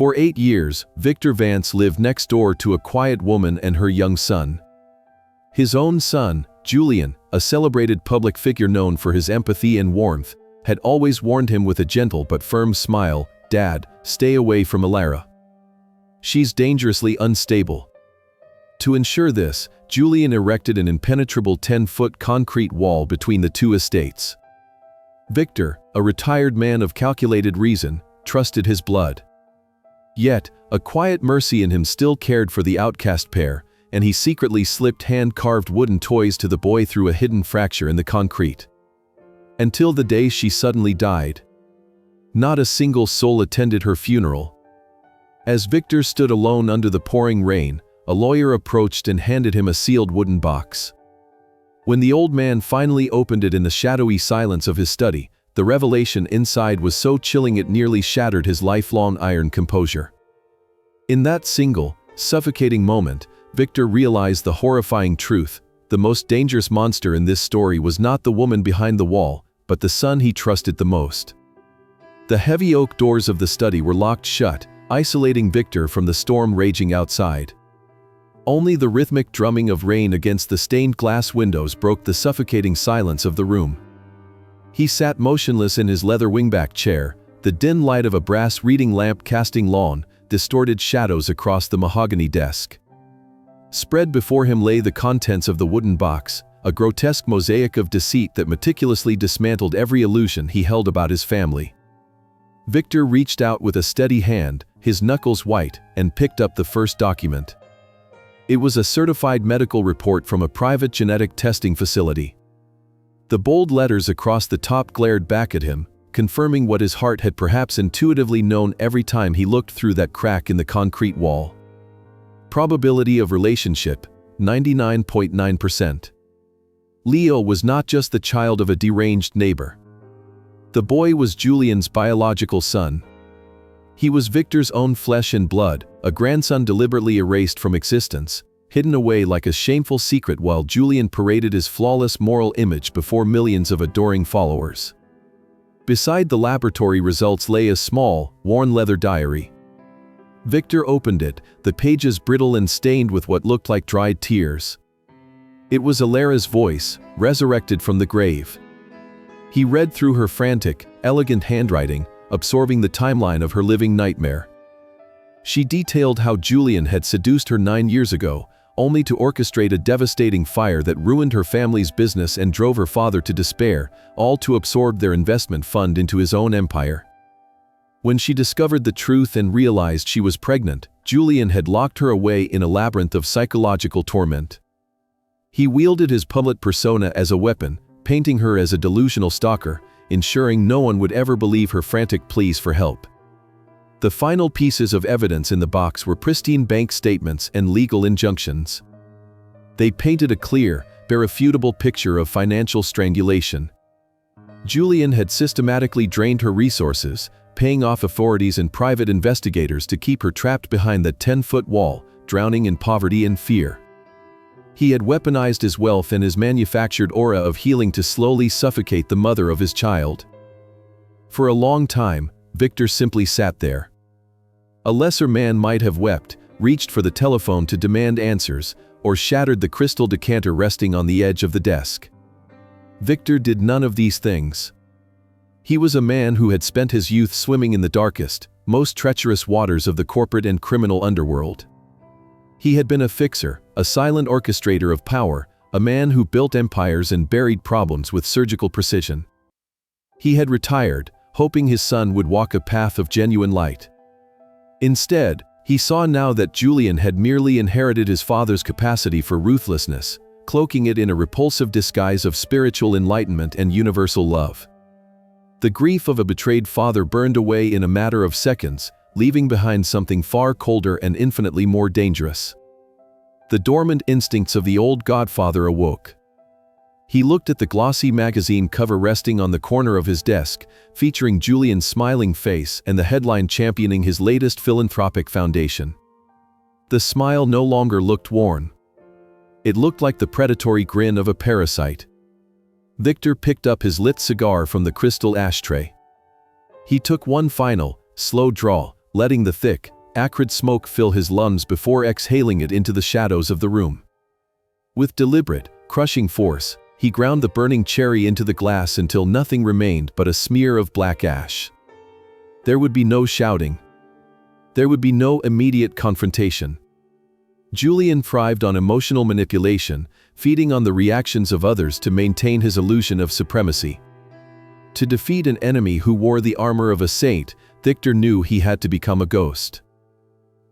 For 8 years, Victor Vance lived next door to a quiet woman and her young son. His own son, Julian, a celebrated public figure known for his empathy and warmth, had always warned him with a gentle but firm smile, "Dad, stay away from Alara. She's dangerously unstable." To ensure this, Julian erected an impenetrable 10-foot concrete wall between the two estates. Victor, a retired man of calculated reason, trusted his blood. Yet, a quiet mercy in him still cared for the outcast pair, and he secretly slipped hand-carved wooden toys to the boy through a hidden fracture in the concrete. Until the day she suddenly died. Not a single soul attended her funeral. As Victor stood alone under the pouring rain, a lawyer approached and handed him a sealed wooden box. When the old man finally opened it in the shadowy silence of his study, the revelation inside was so chilling it nearly shattered his lifelong iron composure. In that single, suffocating moment, Victor realized the horrifying truth: the most dangerous monster in this story was not the woman behind the wall, but the son he trusted the most. The heavy oak doors of the study were locked shut, isolating Victor from the storm raging outside. Only the rhythmic drumming of rain against the stained glass windows broke the suffocating silence of the room. He sat motionless in his leather wingback chair, the dim light of a brass reading lamp casting long, distorted shadows across the mahogany desk. Spread before him lay the contents of the wooden box, a grotesque mosaic of deceit that meticulously dismantled every illusion he held about his family. Victor reached out with a steady hand, his knuckles white, and picked up the first document. It was a certified medical report from a private genetic testing facility. The bold letters across the top glared back at him, confirming what his heart had perhaps intuitively known every time he looked through that crack in the concrete wall. Probability of relationship, 99.9%. Leo was not just the child of a deranged neighbor. The boy was Julian's biological son. He was Victor's own flesh and blood, a grandson deliberately erased from existence, hidden away like a shameful secret while Julian paraded his flawless moral image before millions of adoring followers. Beside the laboratory results lay a small, worn leather diary. Victor opened it, the pages brittle and stained with what looked like dried tears. It was Alara's voice, resurrected from the grave. He read through her frantic, elegant handwriting, absorbing the timeline of her living nightmare. She detailed how Julian had seduced her 9 years ago, only to orchestrate a devastating fire that ruined her family's business and drove her father to despair, all to absorb their investment fund into his own empire. When she discovered the truth and realized she was pregnant, Julian had locked her away in a labyrinth of psychological torment. He wielded his public persona as a weapon, painting her as a delusional stalker, ensuring no one would ever believe her frantic pleas for help. The final pieces of evidence in the box were pristine bank statements and legal injunctions. They painted a clear, irrefutable picture of financial strangulation. Julian had systematically drained her resources, paying off authorities and private investigators to keep her trapped behind the 10-foot wall, drowning in poverty and fear. He had weaponized his wealth and his manufactured aura of healing to slowly suffocate the mother of his child. For a long time, Victor simply sat there. A lesser man might have wept, reached for the telephone to demand answers, or shattered the crystal decanter resting on the edge of the desk. Victor did none of these things. He was a man who had spent his youth swimming in the darkest, most treacherous waters of the corporate and criminal underworld. He had been a fixer, a silent orchestrator of power, a man who built empires and buried problems with surgical precision. He had retired, hoping his son would walk a path of genuine light. Instead, he saw now that Julian had merely inherited his father's capacity for ruthlessness, cloaking it in a repulsive disguise of spiritual enlightenment and universal love. The grief of a betrayed father burned away in a matter of seconds, leaving behind something far colder and infinitely more dangerous. The dormant instincts of the old godfather awoke. He looked at the glossy magazine cover resting on the corner of his desk, featuring Julian's smiling face and the headline championing his latest philanthropic foundation. The smile no longer looked worn. It looked like the predatory grin of a parasite. Victor picked up his lit cigar from the crystal ashtray. He took one final, slow draw, letting the thick, acrid smoke fill his lungs before exhaling it into the shadows of the room. With deliberate, crushing force, he ground the burning cherry into the glass until nothing remained but a smear of black ash. There would be no shouting. There would be no immediate confrontation. Julian thrived on emotional manipulation, feeding on the reactions of others to maintain his illusion of supremacy. To defeat an enemy who wore the armor of a saint, Victor knew he had to become a ghost.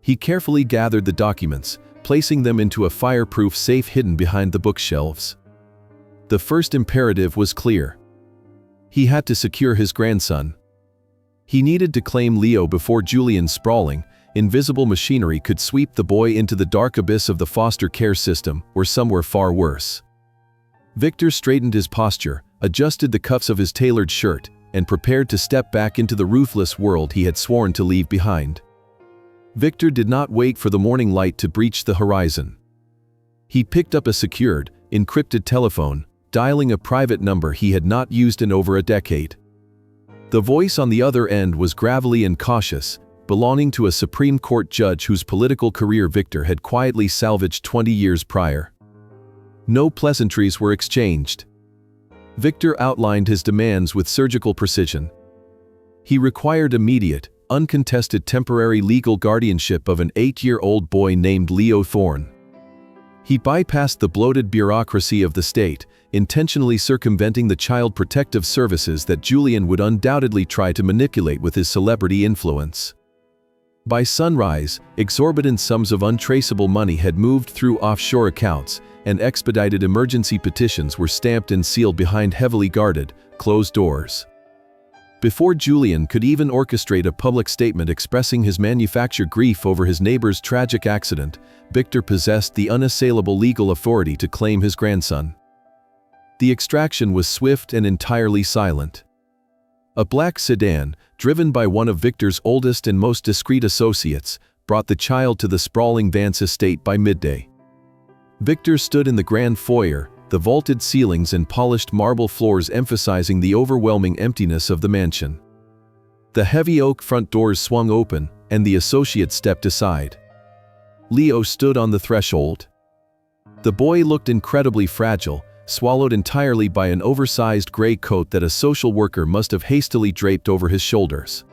He carefully gathered the documents, placing them into a fireproof safe hidden behind the bookshelves. The first imperative was clear. He had to secure his grandson. He needed to claim Leo before Julian's sprawling, invisible machinery could sweep the boy into the dark abyss of the foster care system, or somewhere far worse. Victor straightened his posture, adjusted the cuffs of his tailored shirt, and prepared to step back into the ruthless world he had sworn to leave behind. Victor did not wait for the morning light to breach the horizon. He picked up a secured, encrypted telephone, dialing a private number he had not used in over a decade. The voice on the other end was gravelly and cautious, belonging to a Supreme Court judge whose political career Victor had quietly salvaged 20 years prior. No pleasantries were exchanged. Victor outlined his demands with surgical precision. He required immediate, uncontested temporary legal guardianship of an 8-year-old boy named Leo Thorne. He bypassed the bloated bureaucracy of the state, intentionally circumventing the child protective services that Julian would undoubtedly try to manipulate with his celebrity influence. By sunrise, exorbitant sums of untraceable money had moved through offshore accounts, and expedited emergency petitions were stamped and sealed behind heavily guarded, closed doors. Before Julian could even orchestrate a public statement expressing his manufactured grief over his neighbor's tragic accident, Victor possessed the unassailable legal authority to claim his grandson. The extraction was swift and entirely silent. A black sedan, driven by one of Victor's oldest and most discreet associates, brought the child to the sprawling Vance estate by midday. Victor stood in the grand foyer, the vaulted ceilings and polished marble floors emphasizing the overwhelming emptiness of the mansion. The heavy oak front doors swung open, and the associate stepped aside. Leo stood on the threshold. The boy looked incredibly fragile, swallowed entirely by an oversized gray coat that a social worker must have hastily draped over his shoulders.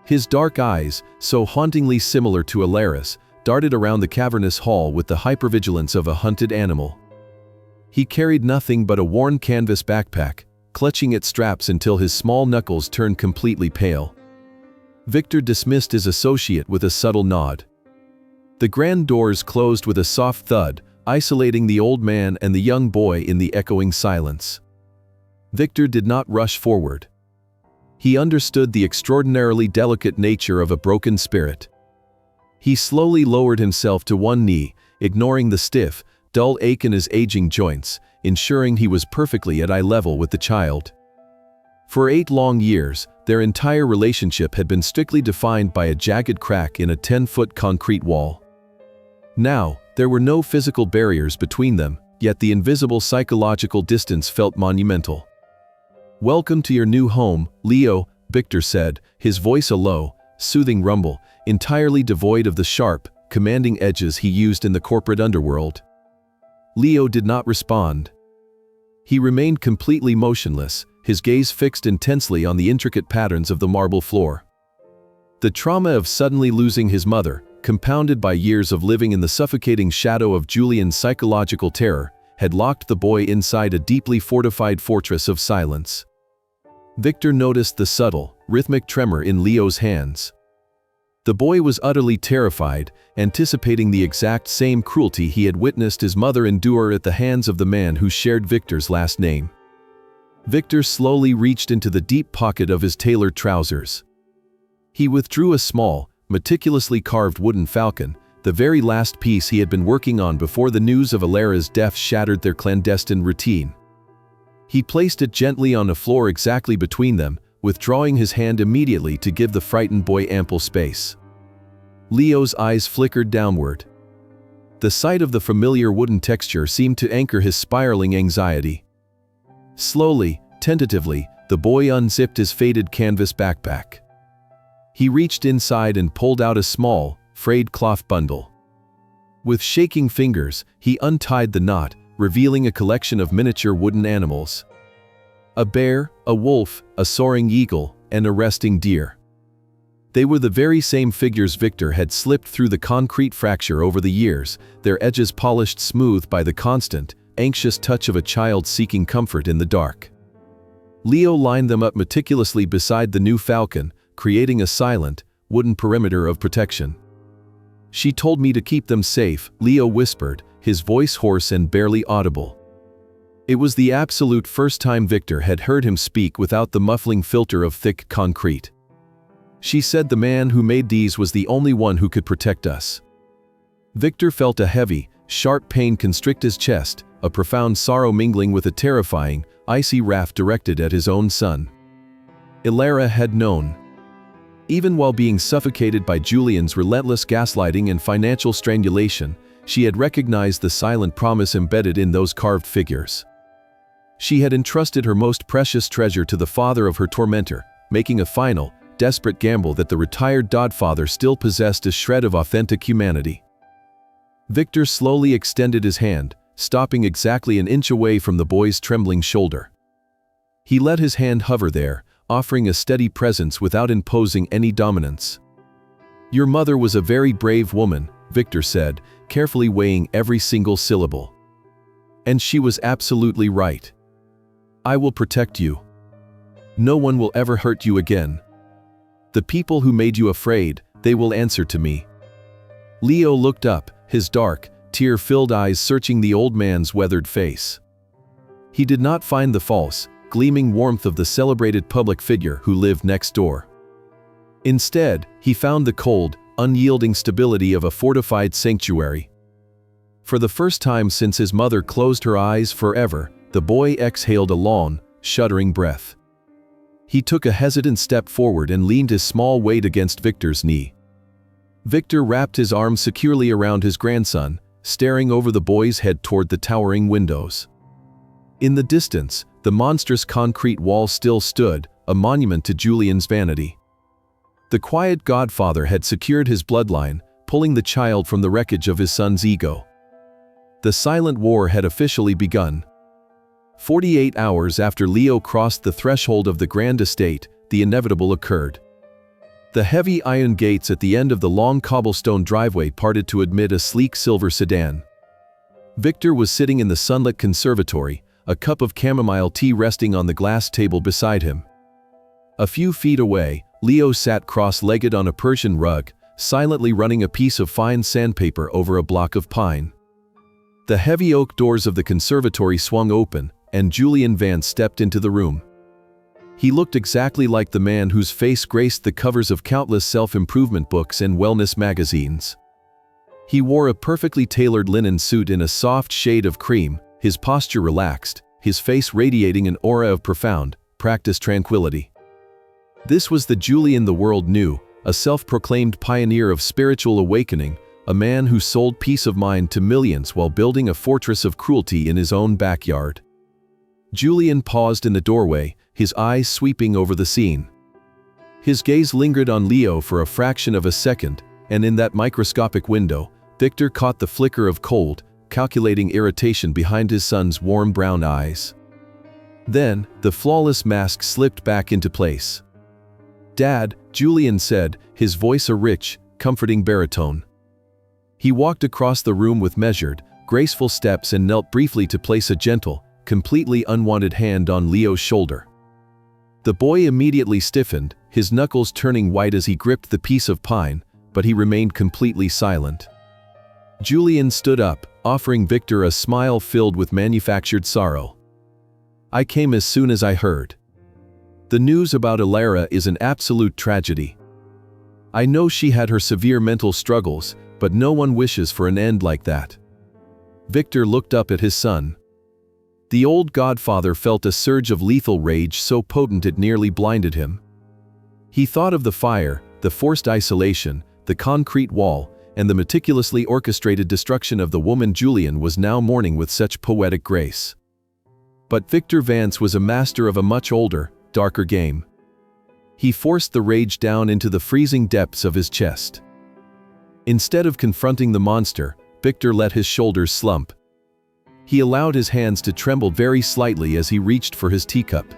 His dark eyes, so hauntingly similar to Alara's, darted around the cavernous hall with the hypervigilance of a hunted animal. He carried nothing but a worn canvas backpack, clutching its straps until his small knuckles turned completely pale. Victor dismissed his associate with a subtle nod. The grand doors closed with a soft thud, isolating the old man and the young boy in the echoing silence. Victor did not rush forward. He understood the extraordinarily delicate nature of a broken spirit. He slowly lowered himself to one knee, ignoring the stiff, dull ache in his aging joints, ensuring he was perfectly at eye level with the child. For 8 long years, their entire relationship had been strictly defined by a jagged crack in a 10-foot concrete wall. Now, there were no physical barriers between them, yet the invisible psychological distance felt monumental. "Welcome to your new home, Leo," Victor said, his voice a low, soothing rumble, entirely devoid of the sharp, commanding edges he used in the corporate underworld. Leo did not respond. He remained completely motionless, his gaze fixed intensely on the intricate patterns of the marble floor. The trauma of suddenly losing his mother, compounded by years of living in the suffocating shadow of Julian's psychological terror, had locked the boy inside a deeply fortified fortress of silence. Victor noticed the subtle, rhythmic tremor in Leo's hands. The boy was utterly terrified, anticipating the exact same cruelty he had witnessed his mother endure at the hands of the man who shared Victor's last name. Victor slowly reached into the deep pocket of his tailored trousers. He withdrew a small, meticulously carved wooden falcon, the very last piece he had been working on before the news of Alara's death shattered their clandestine routine. He placed it gently on the floor exactly between them, withdrawing his hand immediately to give the frightened boy ample space. Leo's eyes flickered downward. The sight of the familiar wooden texture seemed to anchor his spiraling anxiety. Slowly, tentatively, the boy unzipped his faded canvas backpack. He reached inside and pulled out a small, frayed cloth bundle. With shaking fingers, he untied the knot, revealing a collection of miniature wooden animals. A bear, a wolf, a soaring eagle, and a resting deer. They were the very same figures Victor had slipped through the concrete fracture over the years, their edges polished smooth by the constant, anxious touch of a child seeking comfort in the dark. Leo lined them up meticulously beside the new falcon, creating a silent, wooden perimeter of protection. "She told me to keep them safe," Leo whispered, his voice hoarse and barely audible. It was the absolute first time Victor had heard him speak without the muffling filter of thick concrete. "She said the man who made these was the only one who could protect us." Victor felt a heavy, sharp pain constrict his chest, a profound sorrow mingling with a terrifying, icy wrath directed at his own son. Ilara had known. Even while being suffocated by Julian's relentless gaslighting and financial strangulation, she had recognized the silent promise embedded in those carved figures. She had entrusted her most precious treasure to the father of her tormentor, making a final, desperate gamble that the retired godfather still possessed a shred of authentic humanity. Victor slowly extended his hand, stopping exactly an inch away from the boy's trembling shoulder. He let his hand hover there, offering a steady presence without imposing any dominance. "Your mother was a very brave woman," Victor said, carefully weighing every single syllable. "And she was absolutely right. I will protect you. No one will ever hurt you again. The people who made you afraid, they will answer to me." Leo looked up, his dark, tear-filled eyes searching the old man's weathered face. He did not find the false, gleaming warmth of the celebrated public figure who lived next door. Instead, he found the cold, unyielding stability of a fortified sanctuary. For the first time since his mother closed her eyes forever, the boy exhaled a long, shuddering breath. He took a hesitant step forward and leaned his small weight against Victor's knee. Victor wrapped his arms securely around his grandson, staring over the boy's head toward the towering windows. In the distance, the monstrous concrete wall still stood, a monument to Julian's vanity. The quiet godfather had secured his bloodline, pulling the child from the wreckage of his son's ego. The silent war had officially begun. 48 hours after Leo crossed the threshold of the grand estate, the inevitable occurred. The heavy iron gates at the end of the long cobblestone driveway parted to admit a sleek silver sedan. Victor was sitting in the sunlit conservatory, a cup of chamomile tea resting on the glass table beside him. A few feet away, Leo sat cross-legged on a Persian rug, silently running a piece of fine sandpaper over a block of pine. The heavy oak doors of the conservatory swung open, and Julian Vance stepped into the room. He looked exactly like the man whose face graced the covers of countless self-improvement books and wellness magazines. He wore a perfectly tailored linen suit in a soft shade of cream, his posture relaxed, his face radiating an aura of profound, practiced tranquility. This was the Julian the world knew, a self-proclaimed pioneer of spiritual awakening, a man who sold peace of mind to millions while building a fortress of cruelty in his own backyard. Julian paused in the doorway, his eyes sweeping over the scene. His gaze lingered on Leo for a fraction of a second, and in that microscopic window, Victor caught the flicker of cold, calculating irritation behind his son's warm brown eyes. Then, the flawless mask slipped back into place. "Dad," Julian said, his voice a rich, comforting baritone. He walked across the room with measured, graceful steps and knelt briefly to place a gentle, completely unwanted hand on Leo's shoulder. The boy immediately stiffened, his knuckles turning white as he gripped the piece of pine, but he remained completely silent. Julian stood up, offering Victor a smile filled with manufactured sorrow. "I came as soon as I heard. The news about Ilara is an absolute tragedy. I know she had her severe mental struggles, but no one wishes for an end like that." Victor looked up at his son. The old godfather felt a surge of lethal rage so potent it nearly blinded him. He thought of the fire, the forced isolation, the concrete wall, and the meticulously orchestrated destruction of the woman Julian was now mourning with such poetic grace. But Victor Vance was a master of a much older, darker game. He forced the rage down into the freezing depths of his chest. Instead of confronting the monster, Victor let his shoulders slump. He allowed his hands to tremble very slightly as he reached for his teacup.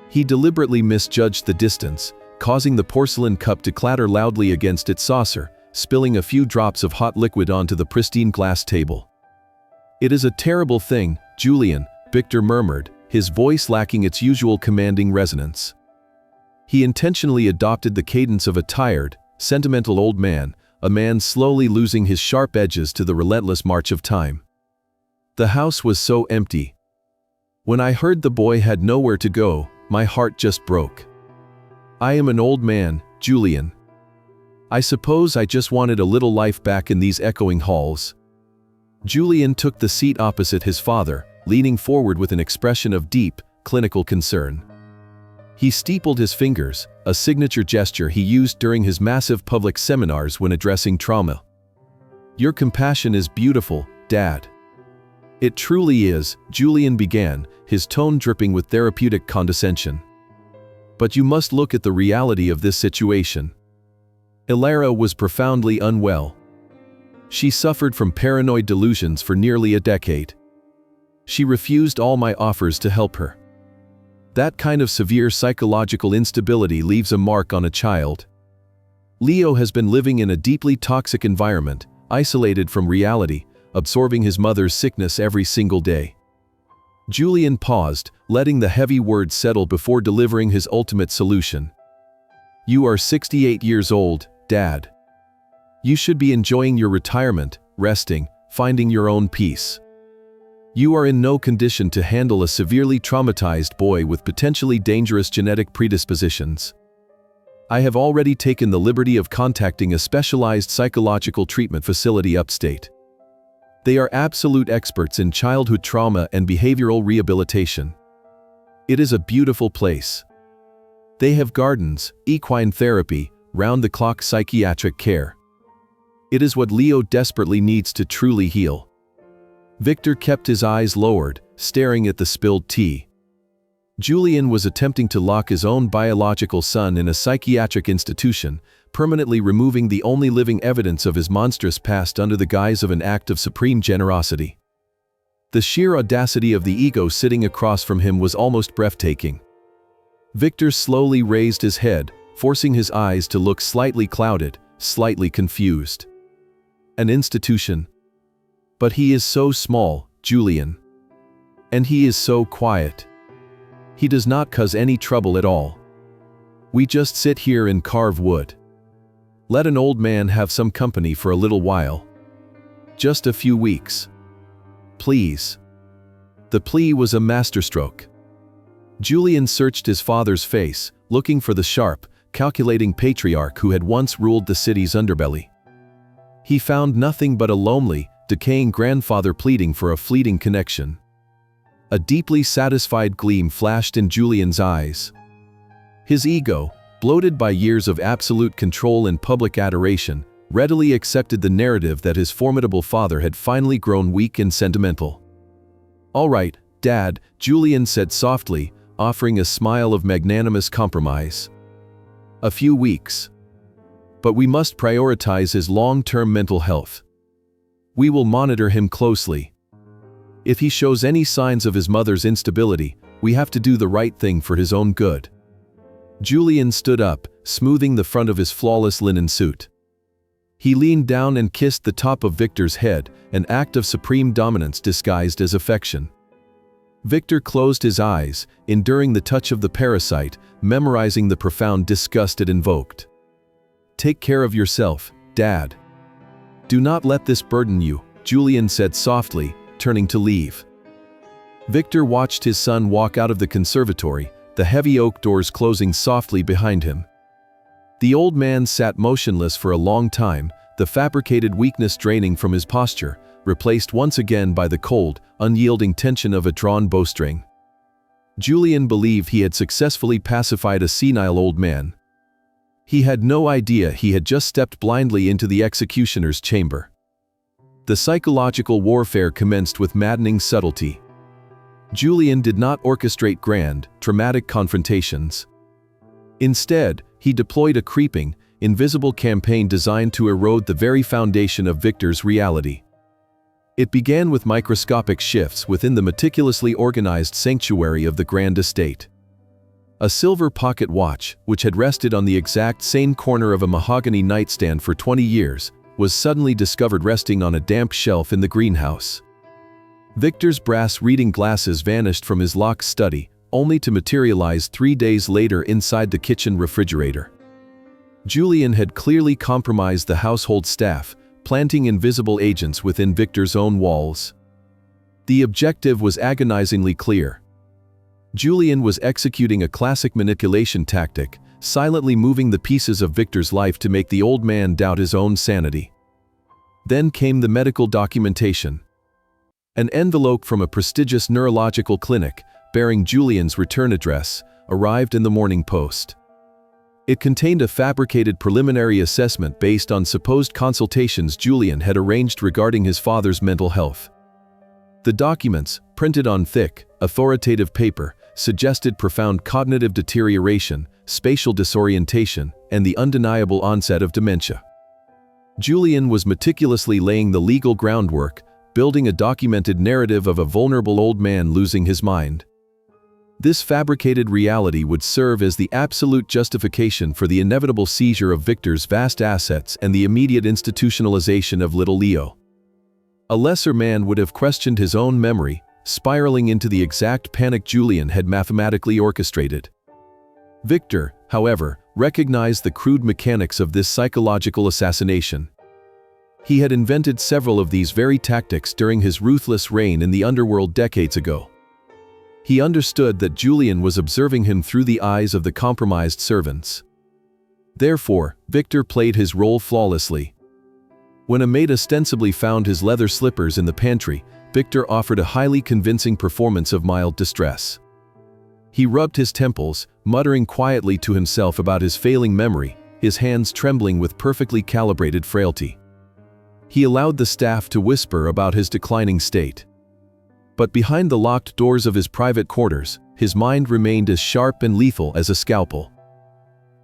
He deliberately misjudged the distance, causing the porcelain cup to clatter loudly against its saucer, spilling a few drops of hot liquid onto the pristine glass table. "It is a terrible thing, Julian," Victor murmured, his voice lacking its usual commanding resonance. He intentionally adopted the cadence of a tired, sentimental old man, a man slowly losing his sharp edges to the relentless march of time. The house was so empty. When I heard the boy had nowhere to go, my heart just broke. I am an old man, Julian. I suppose I just wanted a little life back in these echoing halls. Julian took the seat opposite his father, leaning forward with an expression of deep, clinical concern. He steepled his fingers, a signature gesture he used during his massive public seminars when addressing trauma. "Your compassion is beautiful, Dad." "It truly is," Julian began, his tone dripping with therapeutic condescension. "But you must look at the reality of this situation. Ilara was profoundly unwell. She suffered from paranoid delusions for nearly a decade. She refused all my offers to help her. That kind of severe psychological instability leaves a mark on a child. Leo has been living in a deeply toxic environment, isolated from reality, absorbing his mother's sickness every single day." Julian paused, letting the heavy words settle before delivering his ultimate solution. "You are 68 years old, Dad. You should be enjoying your retirement, resting, finding your own peace. You are in no condition to handle a severely traumatized boy with potentially dangerous genetic predispositions. I have already taken the liberty of contacting a specialized psychological treatment facility upstate. They are absolute experts in childhood trauma and behavioral rehabilitation. It is a beautiful place. They have gardens, equine therapy, round-the-clock psychiatric care. It is what Leo desperately needs to truly heal." Victor kept his eyes lowered, staring at the spilled tea. Julian was attempting to lock his own biological son in a psychiatric institution, permanently removing the only living evidence of his monstrous past under the guise of an act of supreme generosity. The sheer audacity of the ego sitting across from him was almost breathtaking. Victor slowly raised his head, forcing his eyes to look slightly clouded, slightly confused. "An institution? But he is so small, Julian. And he is so quiet. He does not cause any trouble at all. We just sit here and carve wood. Let an old man have some company for a little while. Just a few weeks. Please." The plea was a masterstroke. Julian searched his father's face, looking for the sharp, calculating patriarch who had once ruled the city's underbelly. He found nothing but a lonely, decaying grandfather pleading for a fleeting connection. A deeply satisfied gleam flashed in Julian's eyes. His ego, bloated by years of absolute control and public adoration, readily accepted the narrative that his formidable father had finally grown weak and sentimental. "All right, Dad," Julian said softly, offering a smile of magnanimous compromise. "A few weeks. But we must prioritize his long-term mental health. We will monitor him closely. If he shows any signs of his mother's instability, we have to do the right thing for his own good." Julian stood up, smoothing the front of his flawless linen suit. He leaned down and kissed the top of Victor's head, an act of supreme dominance disguised as affection. Victor closed his eyes, enduring the touch of the parasite, memorizing the profound disgust it invoked. "Take care of yourself, Dad. Do not let this burden you," Julian said softly, turning to leave. Victor watched his son walk out of the conservatory, the heavy oak doors closing softly behind him. The old man sat motionless for a long time, the fabricated weakness draining from his posture, replaced once again by the cold, unyielding tension of a drawn bowstring. Julian believed he had successfully pacified a senile old man. He had no idea he had just stepped blindly into the executioner's chamber. The psychological warfare commenced with maddening subtlety. Julian did not orchestrate grand, dramatic confrontations. Instead, he deployed a creeping, invisible campaign designed to erode the very foundation of Victor's reality. It began with microscopic shifts within the meticulously organized sanctuary of the Grand Estate. A silver pocket watch, which had rested on the exact same corner of a mahogany nightstand for 20 years, was suddenly discovered resting on a damp shelf in the greenhouse. Victor's brass reading glasses vanished from his locked study, only to materialize 3 days later inside the kitchen refrigerator. Julian had clearly compromised the household staff, planting invisible agents within Victor's own walls. The objective was agonizingly clear. Julian was executing a classic manipulation tactic, silently moving the pieces of Victor's life to make the old man doubt his own sanity. Then came the medical documentation. An envelope from a prestigious neurological clinic, bearing Julian's return address, arrived in the Morning Post. It contained a fabricated preliminary assessment based on supposed consultations Julian had arranged regarding his father's mental health. The documents, printed on thick, authoritative paper, suggested profound cognitive deterioration, spatial disorientation, and the undeniable onset of dementia. Julian was meticulously laying the legal groundwork, building a documented narrative of a vulnerable old man losing his mind. This fabricated reality would serve as the absolute justification for the inevitable seizure of Victor's vast assets and the immediate institutionalization of little Leo. A lesser man would have questioned his own memory, spiraling into the exact panic Julian had mathematically orchestrated. Victor, however, recognized the crude mechanics of this psychological assassination. He had invented several of these very tactics during his ruthless reign in the underworld decades ago. He understood that Julian was observing him through the eyes of the compromised servants. Therefore, Victor played his role flawlessly. When a maid ostensibly found his leather slippers in the pantry, Victor offered a highly convincing performance of mild distress. He rubbed his temples, muttering quietly to himself about his failing memory, his hands trembling with perfectly calibrated frailty. He allowed the staff to whisper about his declining state. But behind the locked doors of his private quarters, his mind remained as sharp and lethal as a scalpel.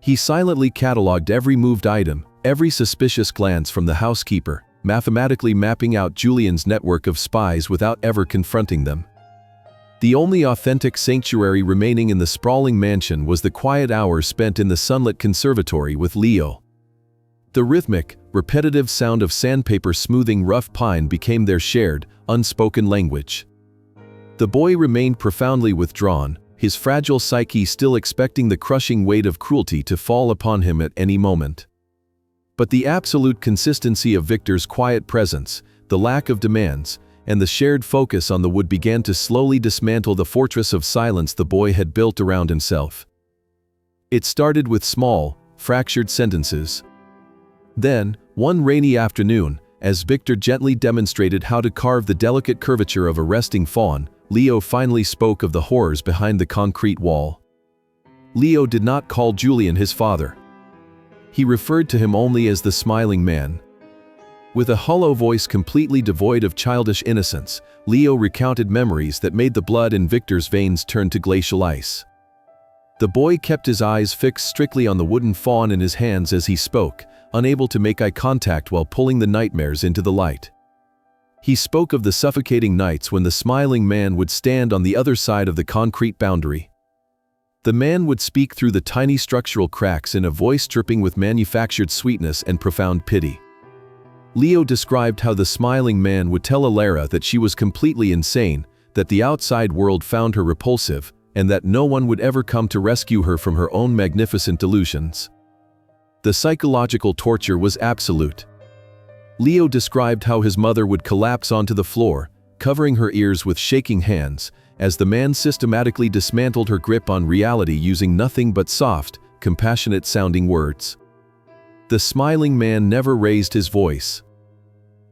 He silently catalogued every moved item, every suspicious glance from the housekeeper, mathematically mapping out Julian's network of spies without ever confronting them. The only authentic sanctuary remaining in the sprawling mansion was the quiet hours spent in the sunlit conservatory with Leo. The rhythmic, repetitive sound of sandpaper smoothing rough pine became their shared, unspoken language. The boy remained profoundly withdrawn, his fragile psyche still expecting the crushing weight of cruelty to fall upon him at any moment. But the absolute consistency of Victor's quiet presence, the lack of demands, and the shared focus on the wood began to slowly dismantle the fortress of silence the boy had built around himself. It started with small, fractured sentences. Then, one rainy afternoon, as Victor gently demonstrated how to carve the delicate curvature of a resting fawn, Leo finally spoke of the horrors behind the concrete wall. Leo did not call Julian his father. He referred to him only as the smiling man. With a hollow voice completely devoid of childish innocence, Leo recounted memories that made the blood in Victor's veins turn to glacial ice. The boy kept his eyes fixed strictly on the wooden fawn in his hands as he spoke, unable to make eye contact while pulling the nightmares into the light. He spoke of the suffocating nights when the smiling man would stand on the other side of the concrete boundary. The man would speak through the tiny structural cracks in a voice dripping with manufactured sweetness and profound pity. Leo described how the smiling man would tell Alara that she was completely insane, that the outside world found her repulsive, and that no one would ever come to rescue her from her own magnificent delusions. The psychological torture was absolute. Leo described how his mother would collapse onto the floor, covering her ears with shaking hands, as the man systematically dismantled her grip on reality using nothing but soft, compassionate-sounding words. The smiling man never raised his voice.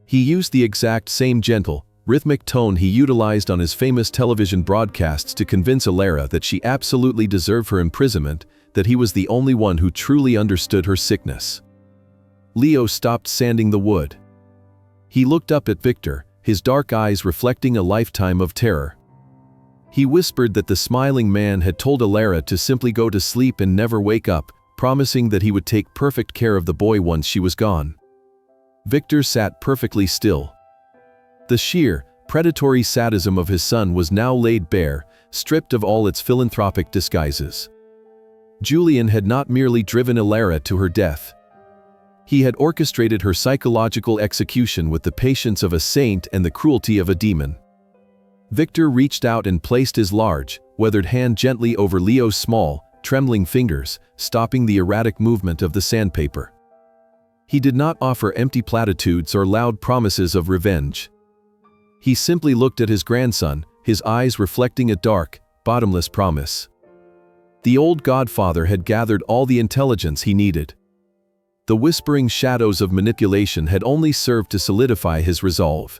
He used the exact same gentle, rhythmic tone he utilized on his famous television broadcasts to convince Alara that she absolutely deserved her imprisonment, that he was the only one who truly understood her sickness. Leo stopped sanding the wood. He looked up at Victor, his dark eyes reflecting a lifetime of terror. He whispered that the smiling man had told Alara to simply go to sleep and never wake up, promising that he would take perfect care of the boy once she was gone. Victor sat perfectly still. The sheer, predatory sadism of his son was now laid bare, stripped of all its philanthropic disguises. Julian had not merely driven Alara to her death. He had orchestrated her psychological execution with the patience of a saint and the cruelty of a demon. Victor reached out and placed his large, weathered hand gently over Leo's small, trembling fingers, stopping the erratic movement of the sandpaper. He did not offer empty platitudes or loud promises of revenge. He simply looked at his grandson, his eyes reflecting a dark, bottomless promise. The old godfather had gathered all the intelligence he needed. The whispering shadows of manipulation had only served to solidify his resolve.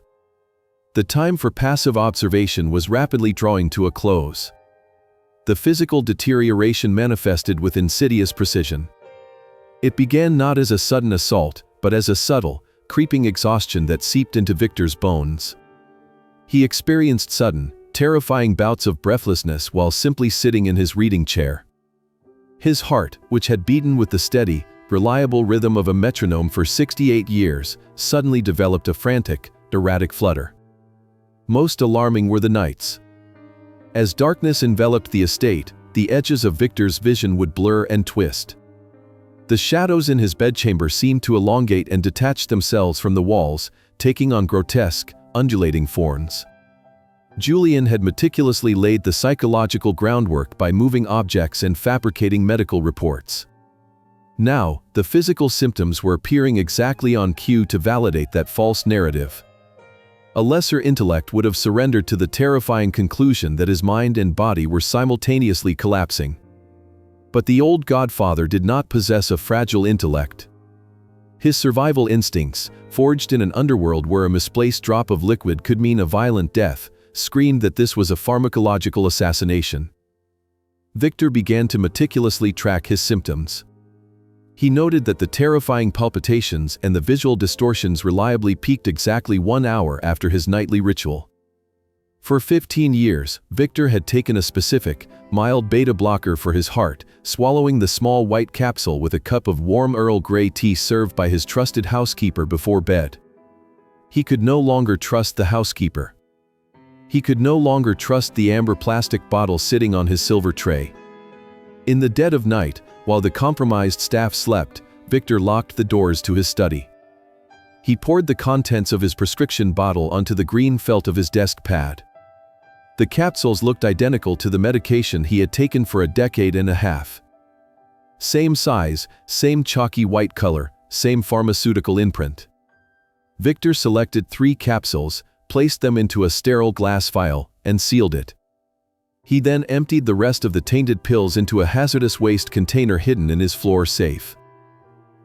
The time for passive observation was rapidly drawing to a close. The physical deterioration manifested with insidious precision. It began not as a sudden assault, but as a subtle, creeping exhaustion that seeped into Victor's bones. He experienced sudden, terrifying bouts of breathlessness while simply sitting in his reading chair. His heart, which had beaten with the steady, reliable rhythm of a metronome for 68 years, suddenly developed a frantic, erratic flutter. Most alarming were the nights. As darkness enveloped the estate, the edges of Victor's vision would blur and twist. The shadows in his bedchamber seemed to elongate and detach themselves from the walls, taking on grotesque, undulating forms. Julian had meticulously laid the psychological groundwork by moving objects and fabricating medical reports. Now, the physical symptoms were appearing exactly on cue to validate that false narrative. A lesser intellect would have surrendered to the terrifying conclusion that his mind and body were simultaneously collapsing. But the old godfather did not possess a fragile intellect. His survival instincts, forged in an underworld where a misplaced drop of liquid could mean a violent death, screamed that this was a pharmacological assassination. Victor began to meticulously track his symptoms. He noted that the terrifying palpitations and the visual distortions reliably peaked exactly 1 hour after his nightly ritual. For 15 years, Victor had taken a specific, mild beta blocker for his heart, swallowing the small white capsule with a cup of warm Earl Grey tea served by his trusted housekeeper before bed. He could no longer trust the housekeeper. He could no longer trust the amber plastic bottle sitting on his silver tray. In the dead of night, while the compromised staff slept, Victor locked the doors to his study. He poured the contents of his prescription bottle onto the green felt of his desk pad. The capsules looked identical to the medication he had taken for a decade and a half. Same size, same chalky white color, same pharmaceutical imprint. Victor selected 3 capsules, placed them into a sterile glass vial, and sealed it. He then emptied the rest of the tainted pills into a hazardous waste container hidden in his floor safe.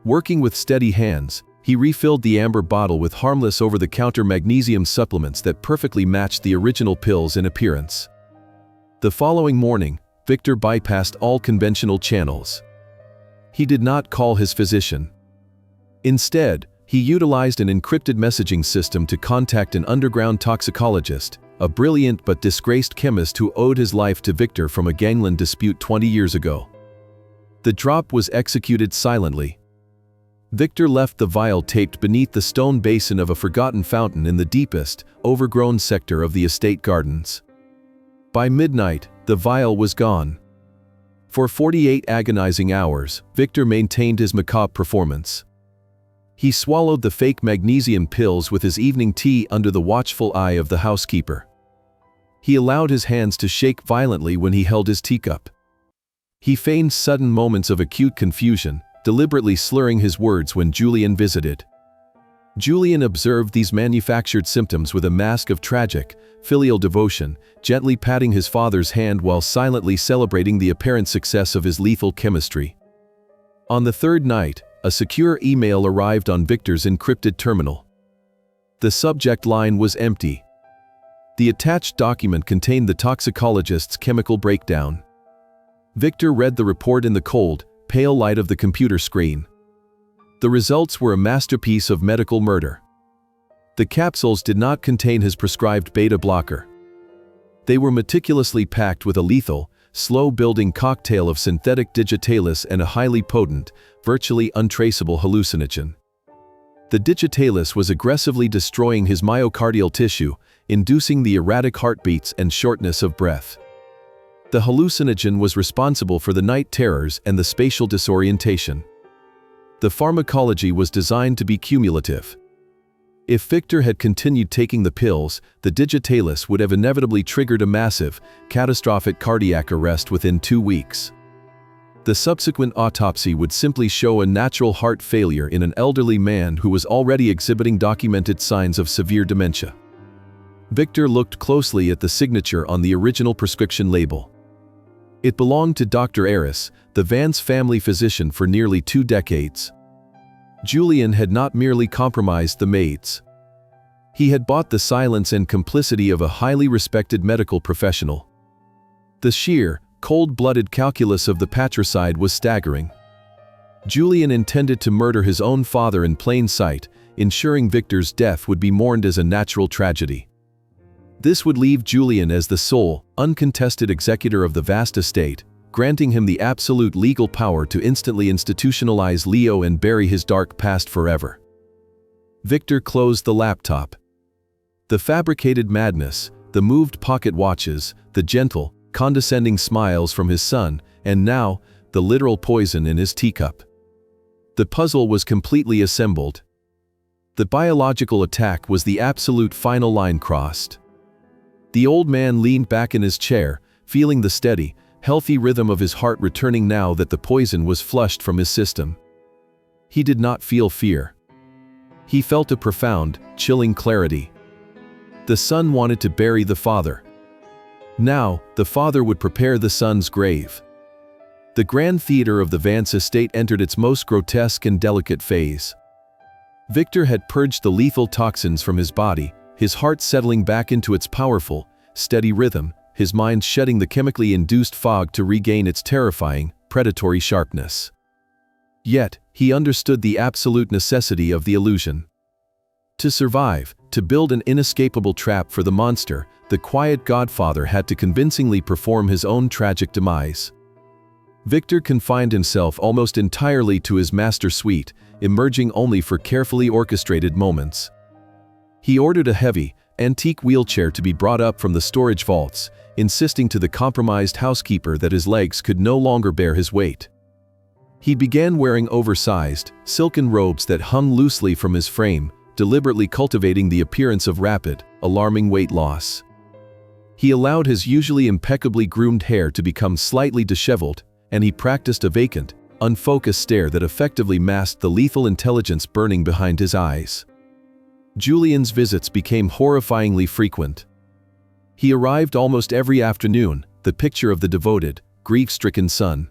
Working with steady hands, he refilled the amber bottle with harmless over-the-counter magnesium supplements that perfectly matched the original pills in appearance. The following morning, Victor bypassed all conventional channels. He did not call his physician. Instead, he utilized an encrypted messaging system to contact an underground toxicologist, a brilliant but disgraced chemist who owed his life to Victor from a gangland dispute 20 years ago. The drop was executed silently. Victor left the vial taped beneath the stone basin of a forgotten fountain in the deepest, overgrown sector of the estate gardens. By midnight, the vial was gone. For 48 agonizing hours, Victor maintained his macabre performance. He swallowed the fake magnesium pills with his evening tea under the watchful eye of the housekeeper. He allowed his hands to shake violently when he held his teacup. He feigned sudden moments of acute confusion, deliberately slurring his words when Julian visited. Julian observed these manufactured symptoms with a mask of tragic, filial devotion, gently patting his father's hand while silently celebrating the apparent success of his lethal chemistry. On the 3rd night, a secure email arrived on Victor's encrypted terminal. The subject line was empty. The attached document contained the toxicologist's chemical breakdown. Victor read the report in the cold, pale light of the computer screen. The results were a masterpiece of medical murder. The capsules did not contain his prescribed beta blocker. They were meticulously packed with a lethal, slow-building cocktail of synthetic digitalis and a highly potent, virtually untraceable hallucinogen. The digitalis was aggressively destroying his myocardial tissue, inducing the erratic heartbeats and shortness of breath. The hallucinogen was responsible for the night terrors and the spatial disorientation. The pharmacology was designed to be cumulative. If Victor had continued taking the pills, the digitalis would have inevitably triggered a massive, catastrophic cardiac arrest within 2 weeks. The subsequent autopsy would simply show a natural heart failure in an elderly man who was already exhibiting documented signs of severe dementia. Victor looked closely at the signature on the original prescription label. It belonged to Dr. Aris, the Vance family physician for nearly 2 decades. Julian had not merely compromised the maids. He had bought the silence and complicity of a highly respected medical professional. The sheer, cold-blooded calculus of the patricide was staggering. Julian intended to murder his own father in plain sight, ensuring Victor's death would be mourned as a natural tragedy. This would leave Julian as the sole, uncontested executor of the vast estate, granting him the absolute legal power to instantly institutionalize Leo and bury his dark past forever. Victor closed the laptop. The fabricated madness, the moved pocket watches, the gentle, condescending smiles from his son, and now, the literal poison in his teacup. The puzzle was completely assembled. The biological attack was the absolute final line crossed. The old man leaned back in his chair, feeling the steady, healthy rhythm of his heart returning now that the poison was flushed from his system. He did not feel fear. He felt a profound, chilling clarity. The son wanted to bury the father. Now, the father would prepare the son's grave. The grand theater of the Vance estate entered its most grotesque and delicate phase. Victor had purged the lethal toxins from his body, his heart settling back into its powerful, steady rhythm, his mind shedding the chemically induced fog to regain its terrifying, predatory sharpness. Yet, he understood the absolute necessity of the illusion. To survive, to build an inescapable trap for the monster, the quiet godfather had to convincingly perform his own tragic demise. Victor confined himself almost entirely to his master suite, emerging only for carefully orchestrated moments. He ordered a heavy, antique wheelchair to be brought up from the storage vaults, insisting to the compromised housekeeper that his legs could no longer bear his weight. He began wearing oversized, silken robes that hung loosely from his frame, deliberately cultivating the appearance of rapid, alarming weight loss. He allowed his usually impeccably groomed hair to become slightly disheveled, and he practiced a vacant, unfocused stare that effectively masked the lethal intelligence burning behind his eyes. Julian's visits became horrifyingly frequent. He arrived almost every afternoon, the picture of the devoted, grief-stricken son.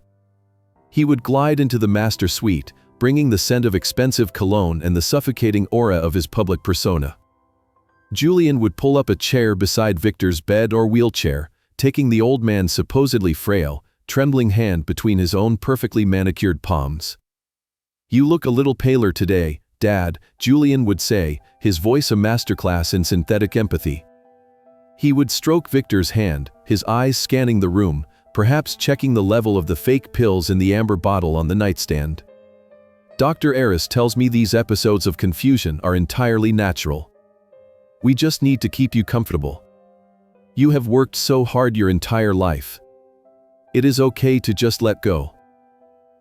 He would glide into the master suite, bringing the scent of expensive cologne and the suffocating aura of his public persona. Julian would pull up a chair beside Victor's bed or wheelchair, taking the old man's supposedly frail, trembling hand between his own perfectly manicured palms. "You look a little paler today, Dad," Julian would say, his voice a masterclass in synthetic empathy. He would stroke Victor's hand, his eyes scanning the room, perhaps checking the level of the fake pills in the amber bottle on the nightstand. "Dr. Aris tells me these episodes of confusion are entirely natural. We just need to keep you comfortable. You have worked so hard your entire life. It is okay to just let go."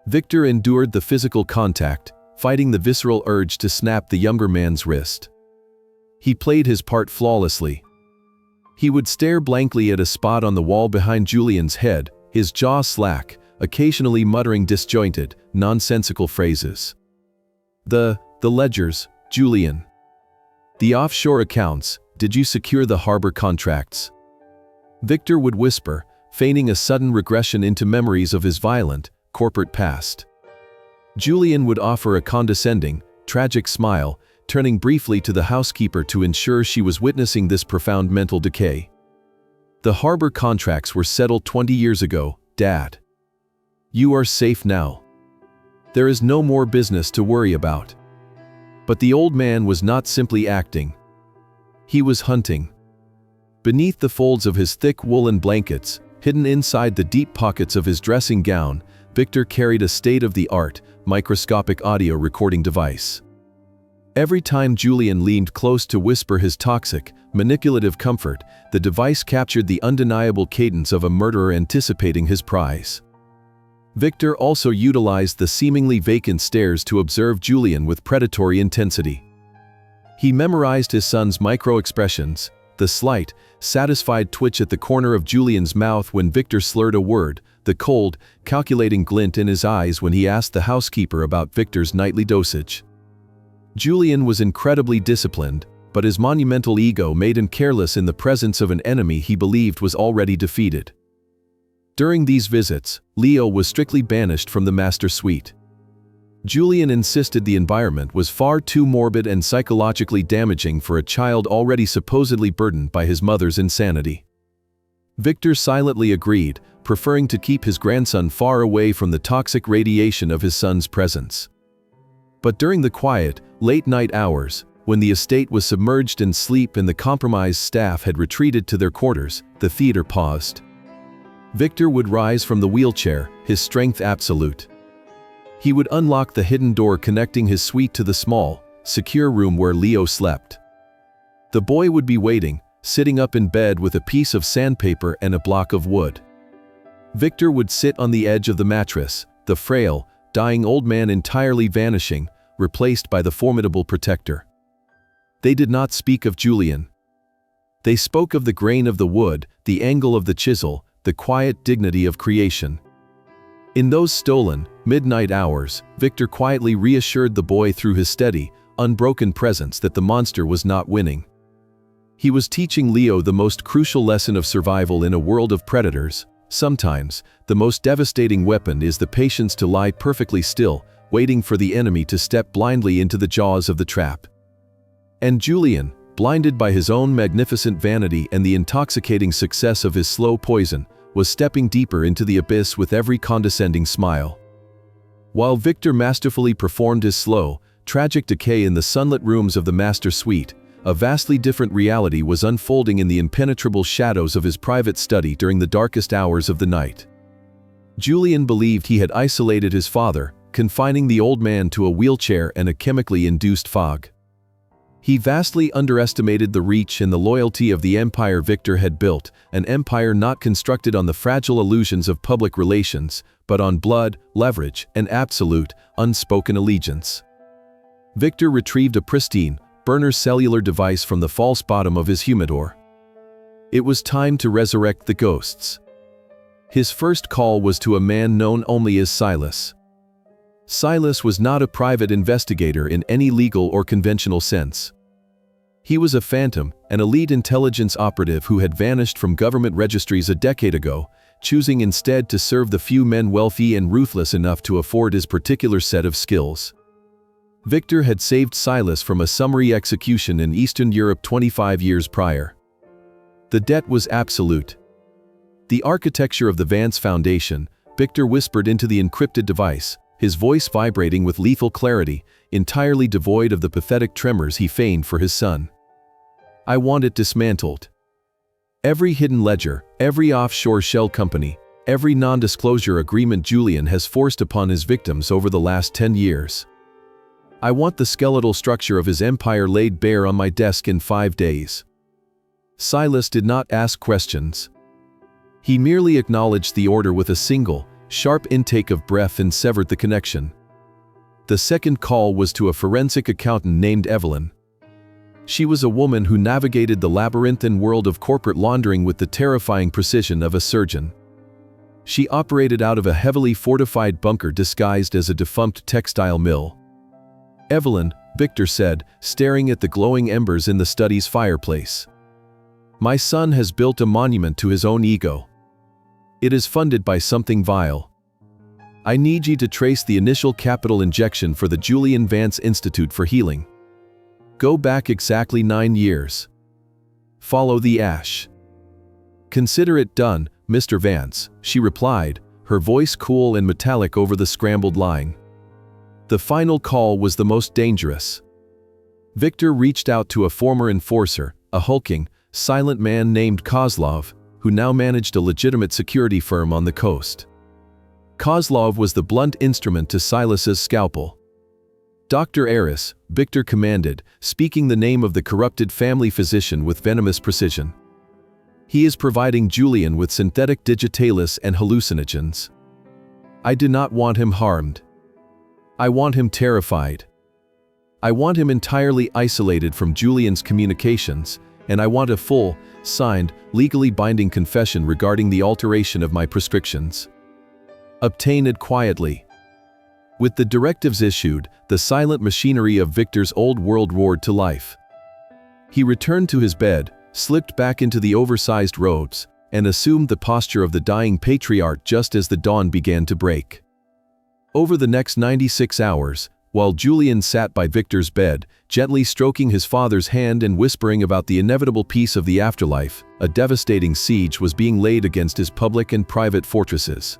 Victor endured the physical contact, fighting the visceral urge to snap the younger man's wrist. He played his part flawlessly. He would stare blankly at a spot on the wall behind Julian's head, his jaw slack, occasionally muttering disjointed, nonsensical phrases. The ledgers, Julian. The offshore accounts, did you secure the harbor contracts?" Victor would whisper, feigning a sudden regression into memories of his violent, corporate past. Julian would offer a condescending, tragic smile, turning briefly to the housekeeper to ensure she was witnessing this profound mental decay. "The harbor contracts were settled 20 years ago, Dad. You are safe now. There is no more business to worry about." But the old man was not simply acting. He was hunting. Beneath the folds of his thick woolen blankets, hidden inside the deep pockets of his dressing gown, Victor carried a state-of-the-art, microscopic audio recording device. Every time Julian leaned close to whisper his toxic, manipulative comfort, the device captured the undeniable cadence of a murderer anticipating his prize. Victor also utilized the seemingly vacant stares to observe Julian with predatory intensity. He memorized his son's micro-expressions, the slight, satisfied twitch at the corner of Julian's mouth when Victor slurred a word, the cold, calculating glint in his eyes when he asked the housekeeper about Victor's nightly dosage. Julian was incredibly disciplined, but his monumental ego made him careless in the presence of an enemy he believed was already defeated. During these visits, Leo was strictly banished from the master suite. Julian insisted the environment was far too morbid and psychologically damaging for a child already supposedly burdened by his mother's insanity. Victor silently agreed, preferring to keep his grandson far away from the toxic radiation of his son's presence. But during the quiet, late-night hours, when the estate was submerged in sleep and the compromised staff had retreated to their quarters, the theater paused. Victor would rise from the wheelchair, his strength absolute. He would unlock the hidden door connecting his suite to the small, secure room where Leo slept. The boy would be waiting, sitting up in bed with a piece of sandpaper and a block of wood. Victor would sit on the edge of the mattress, the frail, dying old man entirely vanishing, replaced by the formidable protector. They did not speak of Julian. They spoke of the grain of the wood, the angle of the chisel, the quiet dignity of creation. In those stolen, midnight hours, Victor quietly reassured the boy through his steady, unbroken presence that the monster was not winning. He was teaching Leo the most crucial lesson of survival in a world of predators. Sometimes, the most devastating weapon is the patience to lie perfectly still, waiting for the enemy to step blindly into the jaws of the trap. And Julian, blinded by his own magnificent vanity and the intoxicating success of his slow poison, was stepping deeper into the abyss with every condescending smile. While Victor masterfully performed his slow, tragic decay in the sunlit rooms of the master suite, a vastly different reality was unfolding in the impenetrable shadows of his private study during the darkest hours of the night. Julian believed he had isolated his father, confining the old man to a wheelchair and a chemically induced fog. He vastly underestimated the reach and the loyalty of the empire Victor had built, an empire not constructed on the fragile illusions of public relations, but on blood, leverage, and absolute, unspoken allegiance. Victor retrieved a pristine, burner cellular device from the false bottom of his humidor. It was time to resurrect the ghosts. His first call was to a man known only as Silas. Silas was not a private investigator in any legal or conventional sense. He was a phantom, an elite intelligence operative who had vanished from government registries a decade ago, choosing instead to serve the few men wealthy and ruthless enough to afford his particular set of skills. Victor had saved Silas from a summary execution in Eastern Europe 25 years prior. The debt was absolute. The architecture of the Vance Foundation, Victor whispered into the encrypted device, his voice vibrating with lethal clarity, entirely devoid of the pathetic tremors he feigned for his son. I want it dismantled. Every hidden ledger, every offshore shell company, every non-disclosure agreement Julian has forced upon his victims over the last 10 years. I want the skeletal structure of his empire laid bare on my desk in 5 days. Silas did not ask questions. He merely acknowledged the order with a single, sharp intake of breath and severed the connection. The second call was to a forensic accountant named Evelyn. She was a woman who navigated the labyrinthine world of corporate laundering with the terrifying precision of a surgeon. She operated out of a heavily fortified bunker disguised as a defunct textile mill. Evelyn, Victor said, staring at the glowing embers in the study's fireplace. My son has built a monument to his own ego. It is funded by something vile. I need you to trace the initial capital injection for the Julian Vance Institute for Healing. Go back exactly 9 years. Follow the ash. Consider it done, Mr. Vance, she replied, her voice cool and metallic over the scrambled line. The final call was the most dangerous. Victor reached out to a former enforcer, a hulking, silent man named Kozlov, who now managed a legitimate security firm on the coast. Kozlov was the blunt instrument to Silas's scalpel. "Dr. Eris," Victor commanded, speaking the name of the corrupted family physician with venomous precision. "He is providing Julian with synthetic digitalis and hallucinogens. I do not want him harmed. I want him terrified. I want him entirely isolated from Julian's communications, and I want a full, signed, legally binding confession regarding the alteration of my prescriptions. Obtain it quietly." With the directives issued, the silent machinery of Victor's old world roared to life. He returned to his bed, slipped back into the oversized robes, and assumed the posture of the dying patriarch just as the dawn began to break. Over the next 96 hours, while Julian sat by Victor's bed, gently stroking his father's hand and whispering about the inevitable peace of the afterlife, a devastating siege was being laid against his public and private fortresses.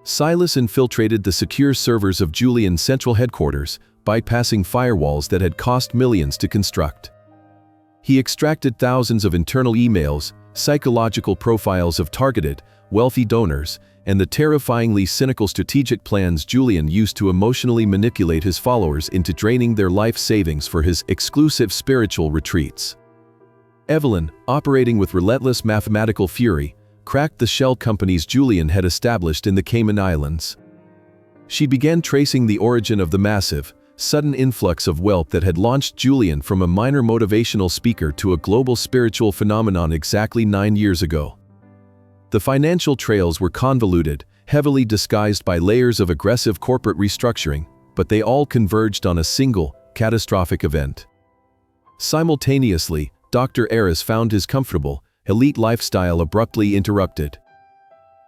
Silas infiltrated the secure servers of Julian's central headquarters, bypassing firewalls that had cost millions to construct. He extracted thousands of internal emails, psychological profiles of targeted, wealthy donors, and the terrifyingly cynical strategic plans Julian used to emotionally manipulate his followers into draining their life savings for his exclusive spiritual retreats. Evelyn, operating with relentless mathematical fury, cracked the shell companies Julian had established in the Cayman Islands. She began tracing the origin of the massive, sudden influx of wealth that had launched Julian from a minor motivational speaker to a global spiritual phenomenon exactly 9 years ago. The financial trails were convoluted, heavily disguised by layers of aggressive corporate restructuring, but they all converged on a single, catastrophic event. Simultaneously, Dr. Eris found his comfortable, elite lifestyle abruptly interrupted.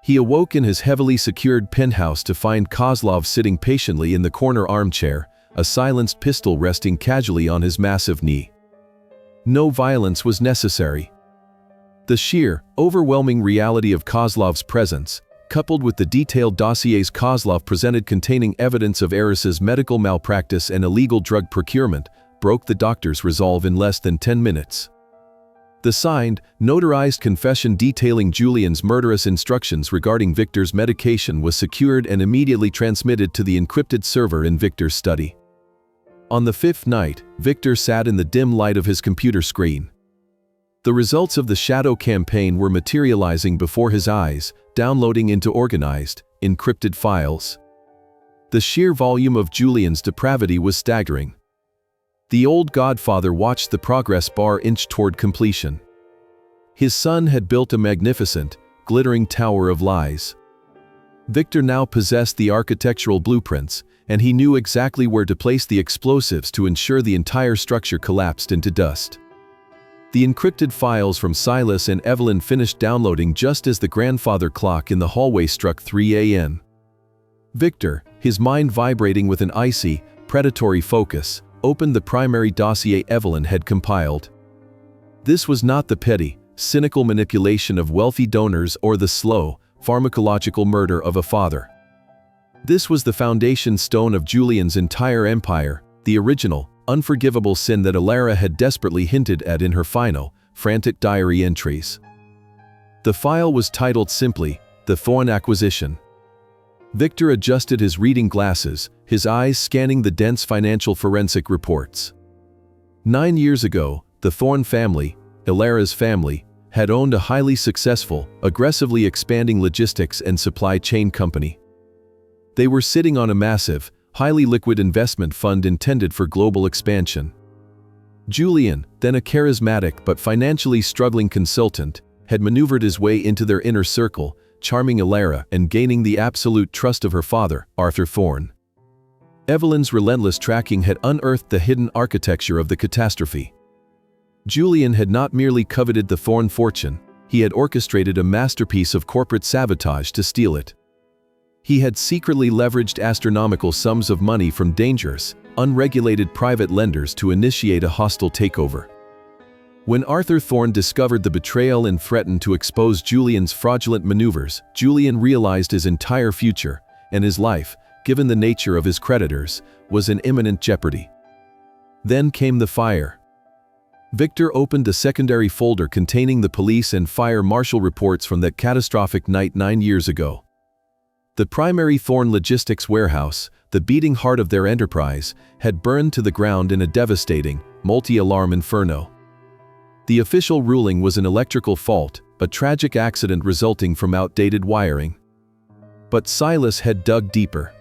He awoke in his heavily secured penthouse to find Kozlov sitting patiently in the corner armchair, a silenced pistol resting casually on his massive knee. No violence was necessary. The sheer, overwhelming reality of Kozlov's presence, coupled with the detailed dossiers Kozlov presented containing evidence of Eris's medical malpractice and illegal drug procurement, broke the doctor's resolve in less than 10 minutes. The signed, notarized confession detailing Julian's murderous instructions regarding Victor's medication was secured and immediately transmitted to the encrypted server in Victor's study. On the fifth night, Victor sat in the dim light of his computer screen. The results of the shadow campaign were materializing before his eyes, downloading into organized, encrypted files. The sheer volume of Julian's depravity was staggering. The old godfather watched the progress bar inch toward completion. His son had built a magnificent, glittering tower of lies. Victor now possessed the architectural blueprints, and he knew exactly where to place the explosives to ensure the entire structure collapsed into dust. The encrypted files from Silas and Evelyn finished downloading just as the grandfather clock in the hallway struck 3 a.m. Victor, his mind vibrating with an icy, predatory focus, opened the primary dossier Evelyn had compiled. This was not the petty, cynical manipulation of wealthy donors or the slow, pharmacological murder of a father. This was the foundation stone of Julian's entire empire, the original, unforgivable sin that Alara had desperately hinted at in her final, frantic diary entries. The file was titled simply, "The Thorn Acquisition." Victor adjusted his reading glasses, his eyes scanning the dense financial forensic reports. 9 years ago, the Thorn family, Alara's family, had owned a highly successful, aggressively expanding logistics and supply chain company. They were sitting on a massive, highly liquid investment fund intended for global expansion. Julian, then a charismatic but financially struggling consultant, had maneuvered his way into their inner circle, charming Alara and gaining the absolute trust of her father, Arthur Thorn. Evelyn's relentless tracking had unearthed the hidden architecture of the catastrophe. Julian had not merely coveted the Thorn fortune, he had orchestrated a masterpiece of corporate sabotage to steal it. He had secretly leveraged astronomical sums of money from dangerous, unregulated private lenders to initiate a hostile takeover. When Arthur Thorn discovered the betrayal and threatened to expose Julian's fraudulent maneuvers, Julian realized his entire future, and his life, given the nature of his creditors, was in imminent jeopardy. Then came the fire. Victor opened a secondary folder containing the police and fire marshal reports from that catastrophic night 9 years ago. The primary Thorn logistics warehouse, the beating heart of their enterprise, had burned to the ground in a devastating, multi-alarm inferno. The official ruling was an electrical fault, a tragic accident resulting from outdated wiring. But Silas had dug deeper.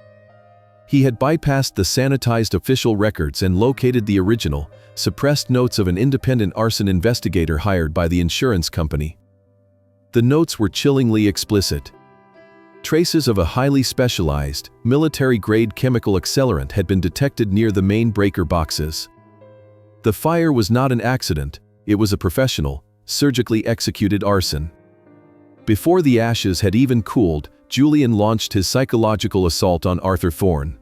He had bypassed the sanitized official records and located the original, suppressed notes of an independent arson investigator hired by the insurance company. The notes were chillingly explicit. Traces of a highly specialized, military-grade chemical accelerant had been detected near the main breaker boxes. The fire was not an accident, it was a professional, surgically executed arson. Before the ashes had even cooled, Julian launched his psychological assault on Arthur Thorn.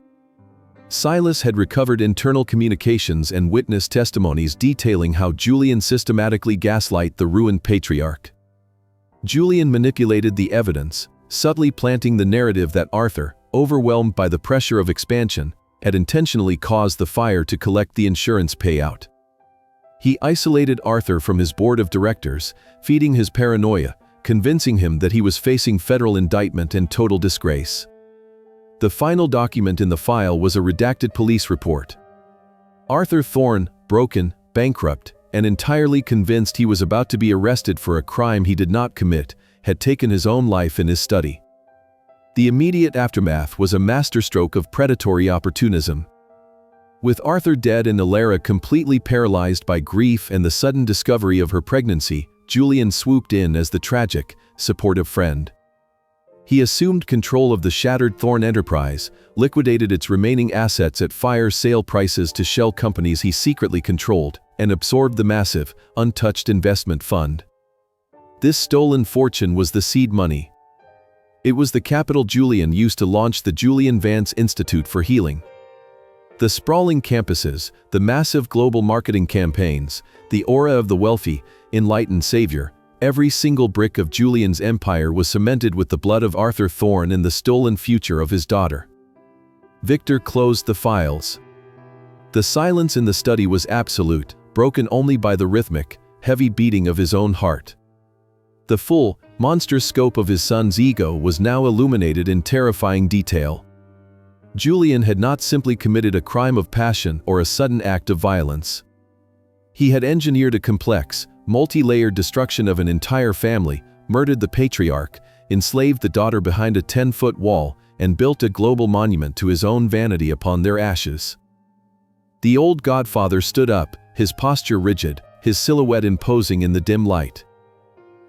Silas had recovered internal communications and witness testimonies detailing how Julian systematically gaslight the ruined patriarch. Julian manipulated the evidence, subtly planting the narrative that Arthur, overwhelmed by the pressure of expansion, had intentionally caused the fire to collect the insurance payout. He isolated Arthur from his board of directors, feeding his paranoia, convincing him that he was facing federal indictment and total disgrace. The final document in the file was a redacted police report. Arthur Thorn, broken, bankrupt, and entirely convinced he was about to be arrested for a crime he did not commit, had taken his own life in his study. The immediate aftermath was a masterstroke of predatory opportunism. With Arthur dead and Alara completely paralyzed by grief and the sudden discovery of her pregnancy, Julian swooped in as the tragic, supportive friend. He assumed control of the shattered Thorn enterprise, liquidated its remaining assets at fire sale prices to shell companies he secretly controlled, and absorbed the massive, untouched investment fund. This stolen fortune was the seed money. It was the capital Julian used to launch the Julian Vance Institute for Healing. The sprawling campuses, the massive global marketing campaigns, the aura of the wealthy, enlightened savior, every single brick of Julian's empire was cemented with the blood of Arthur Thorn and the stolen future of his daughter. Victor closed the files. The silence in the study was absolute, broken only by the rhythmic, heavy beating of his own heart. The full, monstrous scope of his son's ego was now illuminated in terrifying detail. Julian had not simply committed a crime of passion or a sudden act of violence. He had engineered a complex, multi-layered destruction of an entire family, murdered the patriarch, enslaved the daughter behind a 10-foot wall, and built a global monument to his own vanity upon their ashes. The old godfather stood up, his posture rigid, his silhouette imposing in the dim light.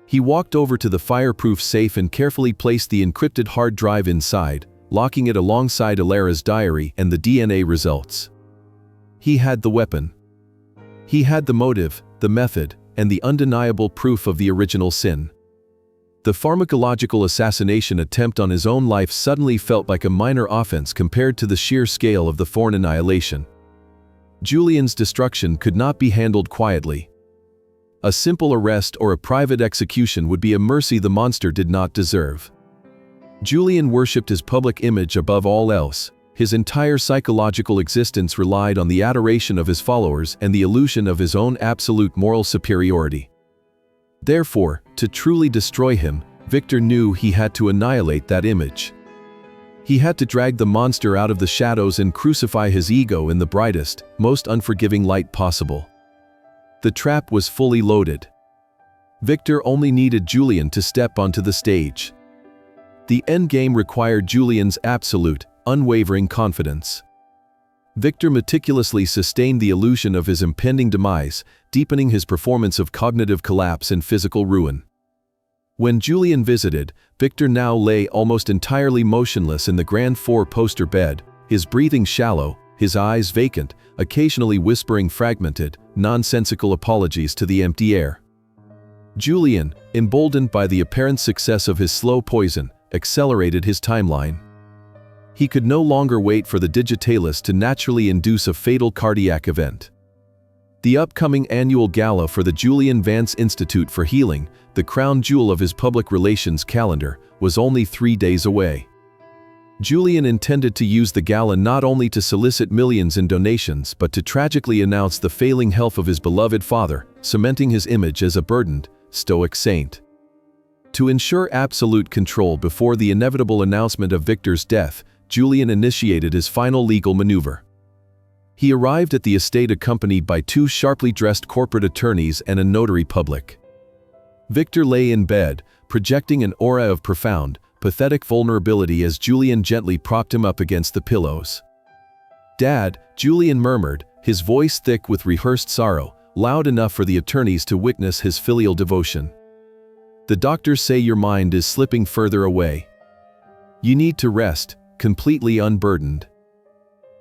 He walked over to the fireproof safe and carefully placed the encrypted hard drive inside, locking it alongside Alara's diary and the DNA results. He had the weapon. He had the motive, the method, and the undeniable proof of the original sin. The pharmacological assassination attempt on his own life suddenly felt like a minor offense compared to the sheer scale of the Thorn annihilation. Julian's destruction could not be handled quietly. A simple arrest or a private execution would be a mercy the monster did not deserve. Julian worshipped his public image above all else. His entire psychological existence relied on the adoration of his followers and the illusion of his own absolute moral superiority. Therefore, to truly destroy him, Victor knew he had to annihilate that image. He had to drag the monster out of the shadows and crucify his ego in the brightest, most unforgiving light possible. The trap was fully loaded. Victor only needed Julian to step onto the stage. The endgame required Julian's absolute, unwavering confidence. Victor meticulously sustained the illusion of his impending demise, deepening his performance of cognitive collapse and physical ruin. When Julian visited, Victor now lay almost entirely motionless in the grand four-poster bed, his breathing shallow, his eyes vacant, occasionally whispering fragmented, nonsensical apologies to the empty air. Julian, emboldened by the apparent success of his slow poison, accelerated his timeline. He could no longer wait for the digitalis to naturally induce a fatal cardiac event. The upcoming annual gala for the Julian Vance Institute for Healing, the crown jewel of his public relations calendar, was only 3 days away. Julian intended to use the gala not only to solicit millions in donations but to tragically announce the failing health of his beloved father, cementing his image as a burdened, stoic saint. To ensure absolute control before the inevitable announcement of Victor's death, Julian initiated his final legal maneuver. He arrived at the estate accompanied by 2 sharply dressed corporate attorneys and a notary public. Victor lay in bed, projecting an aura of profound, pathetic vulnerability as Julian gently propped him up against the pillows. "Dad," Julian murmured, his voice thick with rehearsed sorrow, loud enough for the attorneys to witness his filial devotion. "The doctors say your mind is slipping further away. You need to rest, completely unburdened.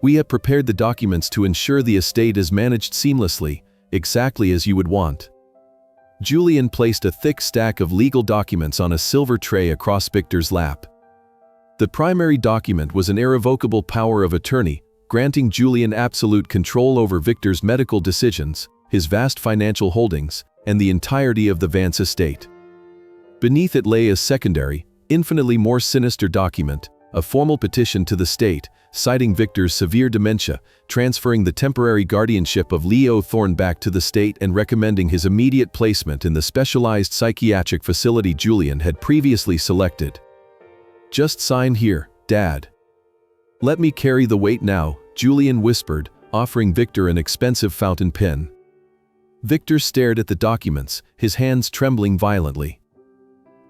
We have prepared the documents to ensure the estate is managed seamlessly, exactly as you would want." Julian placed a thick stack of legal documents on a silver tray across Victor's lap. The primary document was an irrevocable power of attorney, granting Julian absolute control over Victor's medical decisions, his vast financial holdings, and the entirety of the Vance estate. Beneath it lay a secondary, infinitely more sinister document, a formal petition to the state, citing Victor's severe dementia, transferring the temporary guardianship of Leo Thorne back to the state and recommending his immediate placement in the specialized psychiatric facility Julian had previously selected. "Just sign here, Dad." "Let me carry the weight now," Julian whispered, offering Victor an expensive fountain pen. Victor stared at the documents, his hands trembling violently.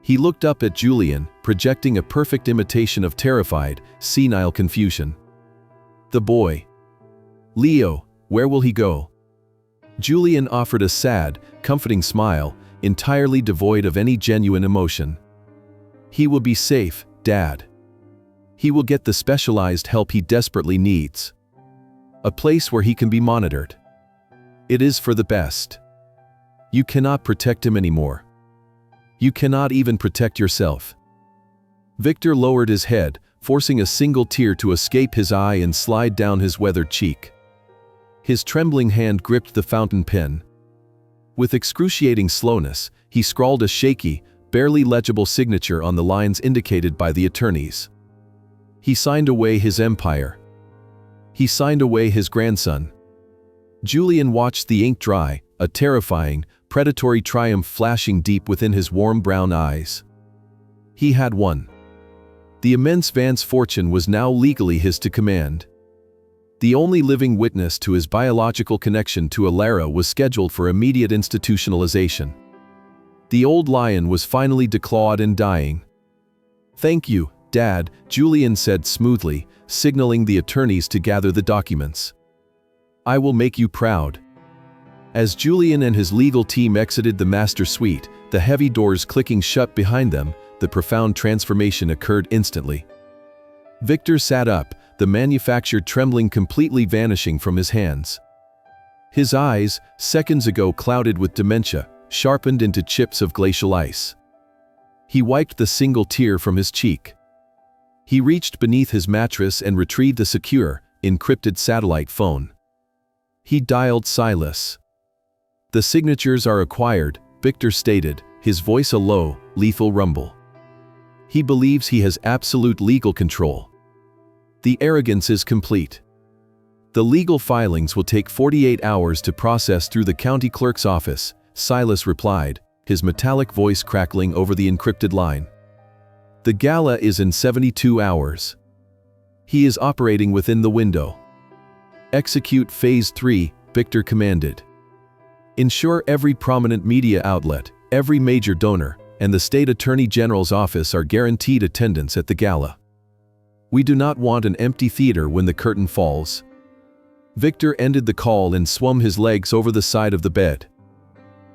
He looked up at Julian, projecting a perfect imitation of terrified, senile confusion. "The boy. Leo, where will he go?" Julian offered a sad, comforting smile, entirely devoid of any genuine emotion. "He will be safe, Dad. He will get the specialized help he desperately needs. A place where he can be monitored. It is for the best. You cannot protect him anymore. You cannot even protect yourself." Victor lowered his head, forcing a single tear to escape his eye and slide down his weathered cheek. His trembling hand gripped the fountain pen. With excruciating slowness, he scrawled a shaky, barely legible signature on the lines indicated by the attorneys. He signed away his empire. He signed away his grandson. Julian watched the ink dry, a terrifying, predatory triumph flashing deep within his warm brown eyes. He had won. The immense Vance fortune was now legally his to command. The only living witness to his biological connection to Alara was scheduled for immediate institutionalization. The old lion was finally declawed and dying. "Thank you, Dad," Julian said smoothly, signaling the attorneys to gather the documents. "I will make you proud." As Julian and his legal team exited the master suite, the heavy doors clicking shut behind them, the profound transformation occurred instantly. Victor sat up, the manufactured trembling completely vanishing from his hands. His eyes, seconds ago clouded with dementia, sharpened into chips of glacial ice. He wiped the single tear from his cheek. He reached beneath his mattress and retrieved the secure, encrypted satellite phone. He dialed Silas. "The signatures are acquired," Victor stated, his voice a low, lethal rumble. He believes he has absolute legal control. The arrogance is complete. The legal filings will take 48 hours to process through the county clerk's office, Silas replied, his metallic voice crackling over the encrypted line. The gala is in 72 hours. He is operating within the window. Execute Phase 3, Victor commanded. Ensure every prominent media outlet, every major donor, and the state attorney general's office are guaranteed attendance at the gala. We do not want an empty theater when the curtain falls. Victor ended the call and swung his legs over the side of the bed.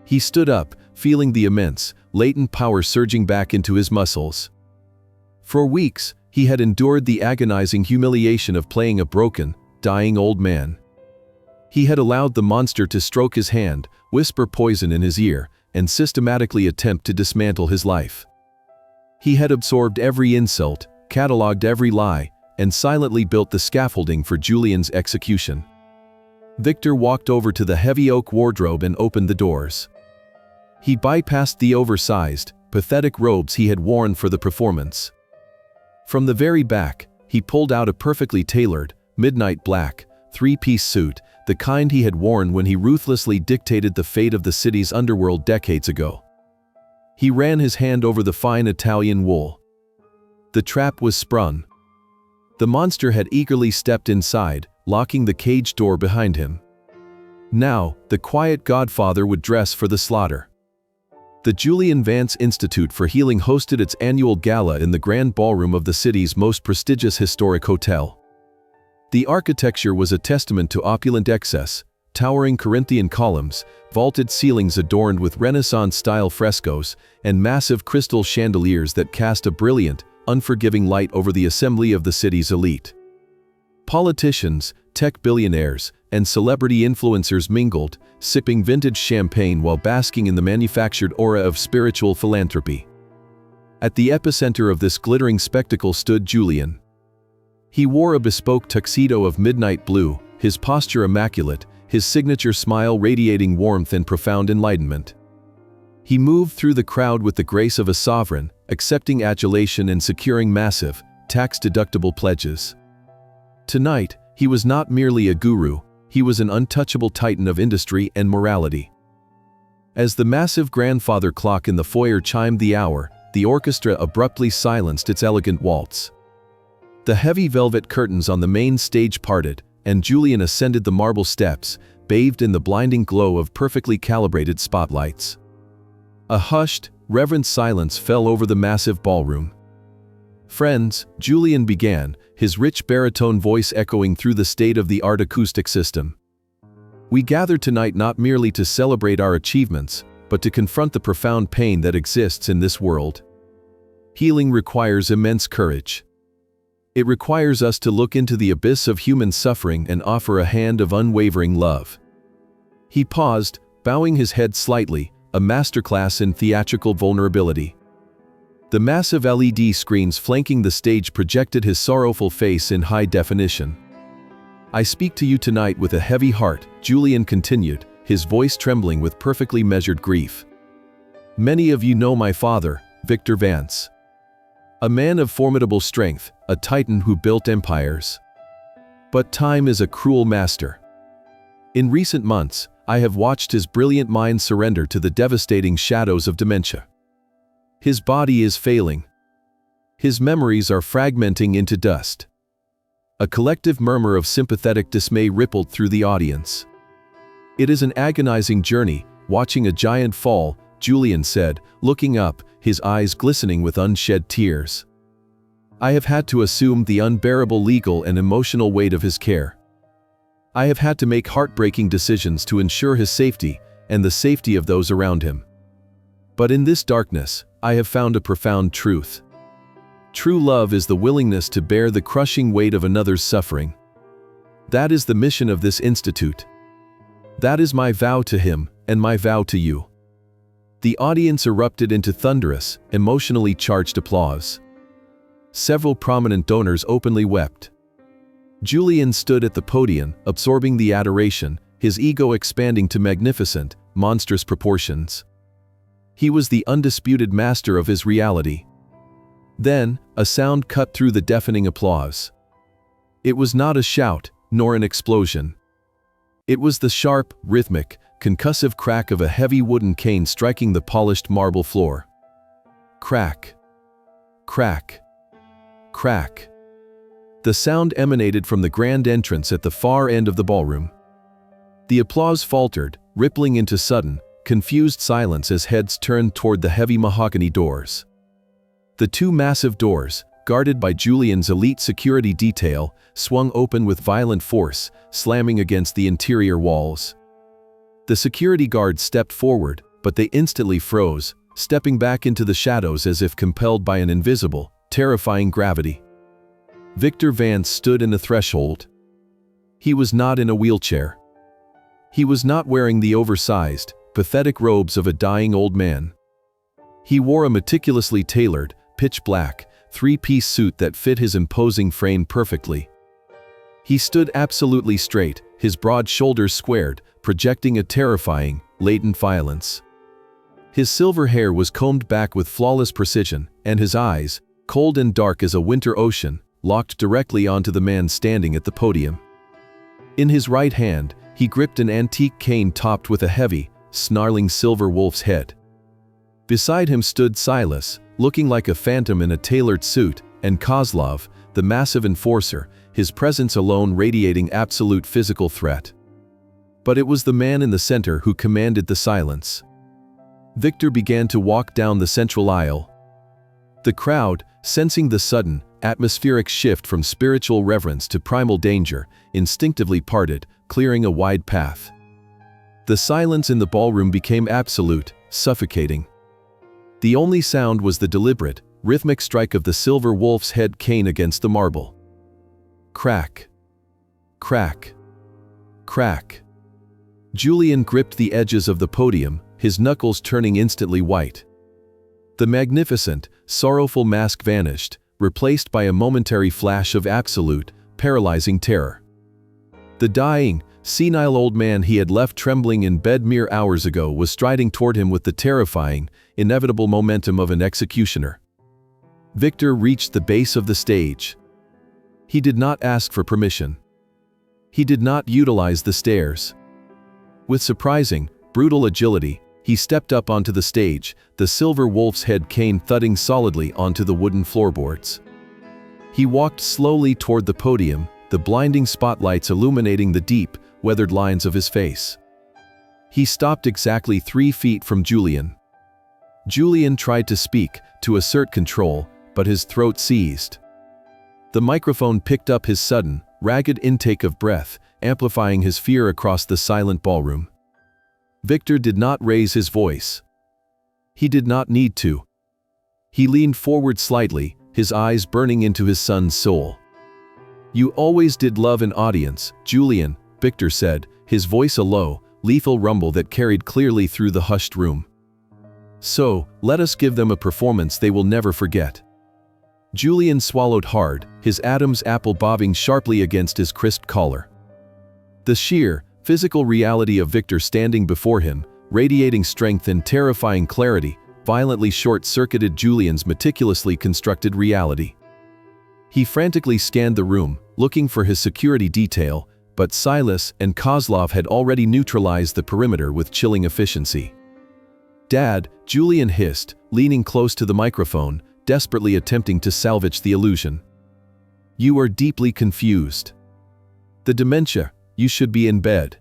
He stood up, feeling the immense, latent power surging back into his muscles. For weeks, he had endured the agonizing humiliation of playing a broken, dying old man. He had allowed the monster to stroke his hand, whisper poison in his ear, and systematically attempt to dismantle his life. He had absorbed every insult, catalogued every lie, and silently built the scaffolding for Julian's execution. Victor walked over to the heavy oak wardrobe and opened the doors. He bypassed the oversized, pathetic robes he had worn for the performance. From the very back, he pulled out a perfectly tailored, midnight black, three-piece suit, the kind he had worn when he ruthlessly dictated the fate of the city's underworld decades ago. He ran his hand over the fine Italian wool. The trap was sprung. The monster had eagerly stepped inside, locking the cage door behind him. Now, the quiet godfather would dress for the slaughter. The Julian Vance Institute for Healing hosted its annual gala in the grand ballroom of the city's most prestigious historic hotel. The architecture was a testament to opulent excess, towering Corinthian columns, vaulted ceilings adorned with Renaissance-style frescoes, and massive crystal chandeliers that cast a brilliant, unforgiving light over the assembly of the city's elite. Politicians, tech billionaires, and celebrity influencers mingled, sipping vintage champagne while basking in the manufactured aura of spiritual philanthropy. At the epicenter of this glittering spectacle stood Julian. He wore a bespoke tuxedo of midnight blue, his posture immaculate, his signature smile radiating warmth and profound enlightenment. He moved through the crowd with the grace of a sovereign, accepting adulation and securing massive, tax-deductible pledges. Tonight, he was not merely a guru, he was an untouchable titan of industry and morality. As the massive grandfather clock in the foyer chimed the hour, the orchestra abruptly silenced its elegant waltz. The heavy velvet curtains on the main stage parted, and Julian ascended the marble steps, bathed in the blinding glow of perfectly calibrated spotlights. A hushed, reverent silence fell over the massive ballroom. "Friends," Julian began, his rich baritone voice echoing through the state-of-the-art acoustic system. "We gather tonight not merely to celebrate our achievements, but to confront the profound pain that exists in this world. Healing requires immense courage. It requires us to look into the abyss of human suffering and offer a hand of unwavering love." He paused, bowing his head slightly, a masterclass in theatrical vulnerability. The massive LED screens flanking the stage projected his sorrowful face in high definition. "I speak to you tonight with a heavy heart," Julian continued, his voice trembling with perfectly measured grief. "Many of you know my father, Victor Vance. A man of formidable strength, a titan who built empires. But time is a cruel master. In recent months, I have watched his brilliant mind surrender to the devastating shadows of dementia. His body is failing. His memories are fragmenting into dust." A collective murmur of sympathetic dismay rippled through the audience. "It is an agonizing journey, watching a giant fall," Julian said, looking up, his eyes glistening with unshed tears. "I have had to assume the unbearable legal and emotional weight of his care. I have had to make heartbreaking decisions to ensure his safety and the safety of those around him. But in this darkness, I have found a profound truth. True love is the willingness to bear the crushing weight of another's suffering. That is the mission of this institute. That is my vow to him, and my vow to you." The audience erupted into thunderous, emotionally charged applause. Several prominent donors openly wept. Julian stood at the podium, absorbing the adoration, his ego expanding to magnificent, monstrous proportions. He was the undisputed master of his reality. Then, a sound cut through the deafening applause. It was not a shout, nor an explosion. It was the sharp, rhythmic, concussive crack of a heavy wooden cane striking the polished marble floor. Crack. Crack. Crack. The sound emanated from the grand entrance at the far end of the ballroom. The applause faltered, rippling into sudden, confused silence as heads turned toward the heavy mahogany doors. The two massive doors, guarded by Julian's elite security detail, swung open with violent force, slamming against the interior walls. The security guards stepped forward, but they instantly froze, stepping back into the shadows as if compelled by an invisible, terrifying gravity. Victor Vance stood in the threshold. He was not in a wheelchair. He was not wearing the oversized, pathetic robes of a dying old man. He wore a meticulously tailored, pitch-black, three-piece suit that fit his imposing frame perfectly. He stood absolutely straight, his broad shoulders squared, projecting a terrifying, latent violence. His silver hair was combed back with flawless precision, and his eyes, cold and dark as a winter ocean, locked directly onto the man standing at the podium. In his right hand, he gripped an antique cane topped with a heavy, snarling silver wolf's head. Beside him stood Silas, looking like a phantom in a tailored suit, and Kozlov, the massive enforcer, his presence alone radiating absolute physical threat. But it was the man in the center who commanded the silence. Victor began to walk down the central aisle. The crowd, sensing the sudden, atmospheric shift from spiritual reverence to primal danger, instinctively parted, clearing a wide path. The silence in the ballroom became absolute, suffocating. The only sound was the deliberate, rhythmic strike of the silver wolf's head cane against the marble. Crack. Crack. Crack. Julian gripped the edges of the podium, his knuckles turning instantly white. The magnificent, sorrowful mask vanished, replaced by a momentary flash of absolute, paralyzing terror. The dying, senile old man he had left trembling in bed mere hours ago was striding toward him with the terrifying, inevitable momentum of an executioner. Victor reached the base of the stage. He did not ask for permission. He did not utilize the stairs. With surprising, brutal agility, he stepped up onto the stage, the silver wolf's head cane thudding solidly onto the wooden floorboards. He walked slowly toward the podium, the blinding spotlights illuminating the deep, weathered lines of his face. He stopped exactly 3 feet from Julian. Julian tried to speak, to assert control, but his throat seized. The microphone picked up his sudden, ragged intake of breath, amplifying his fear across the silent ballroom. Victor did not raise his voice. He did not need to. He leaned forward slightly, his eyes burning into his son's soul. "You always did love an audience, Julian," Victor said, his voice a low, lethal rumble that carried clearly through the hushed room. "So, let us give them a performance they will never forget." Julian swallowed hard, his Adam's apple bobbing sharply against his crisped collar. The sheer, physical reality of Victor standing before him, radiating strength and terrifying clarity, violently short-circuited Julian's meticulously constructed reality. He frantically scanned the room, looking for his security detail, but Silas and Kozlov had already neutralized the perimeter with chilling efficiency. "Dad," Julian hissed, leaning close to the microphone, desperately attempting to salvage the illusion. "You are deeply confused. The dementia, you should be in bed.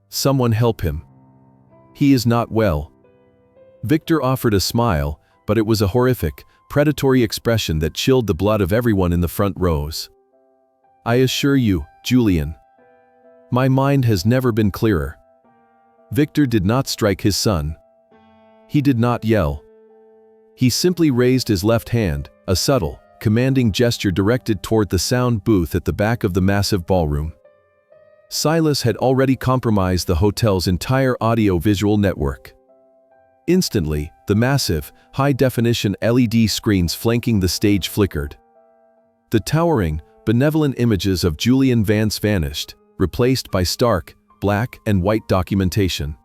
Someone help him. He is not well." Victor offered a smile, but it was a horrific, predatory expression that chilled the blood of everyone in the front rows. "I assure you, Julian. My mind has never been clearer." Victor did not strike his son. He did not yell. He simply raised his left hand, a subtle, commanding gesture directed toward the sound booth at the back of the massive ballroom. Silas had already compromised the hotel's entire audio-visual network. Instantly, the massive, high-definition LED screens flanking the stage flickered. The towering, benevolent images of Julian Vance vanished, replaced by stark, black and white documentation.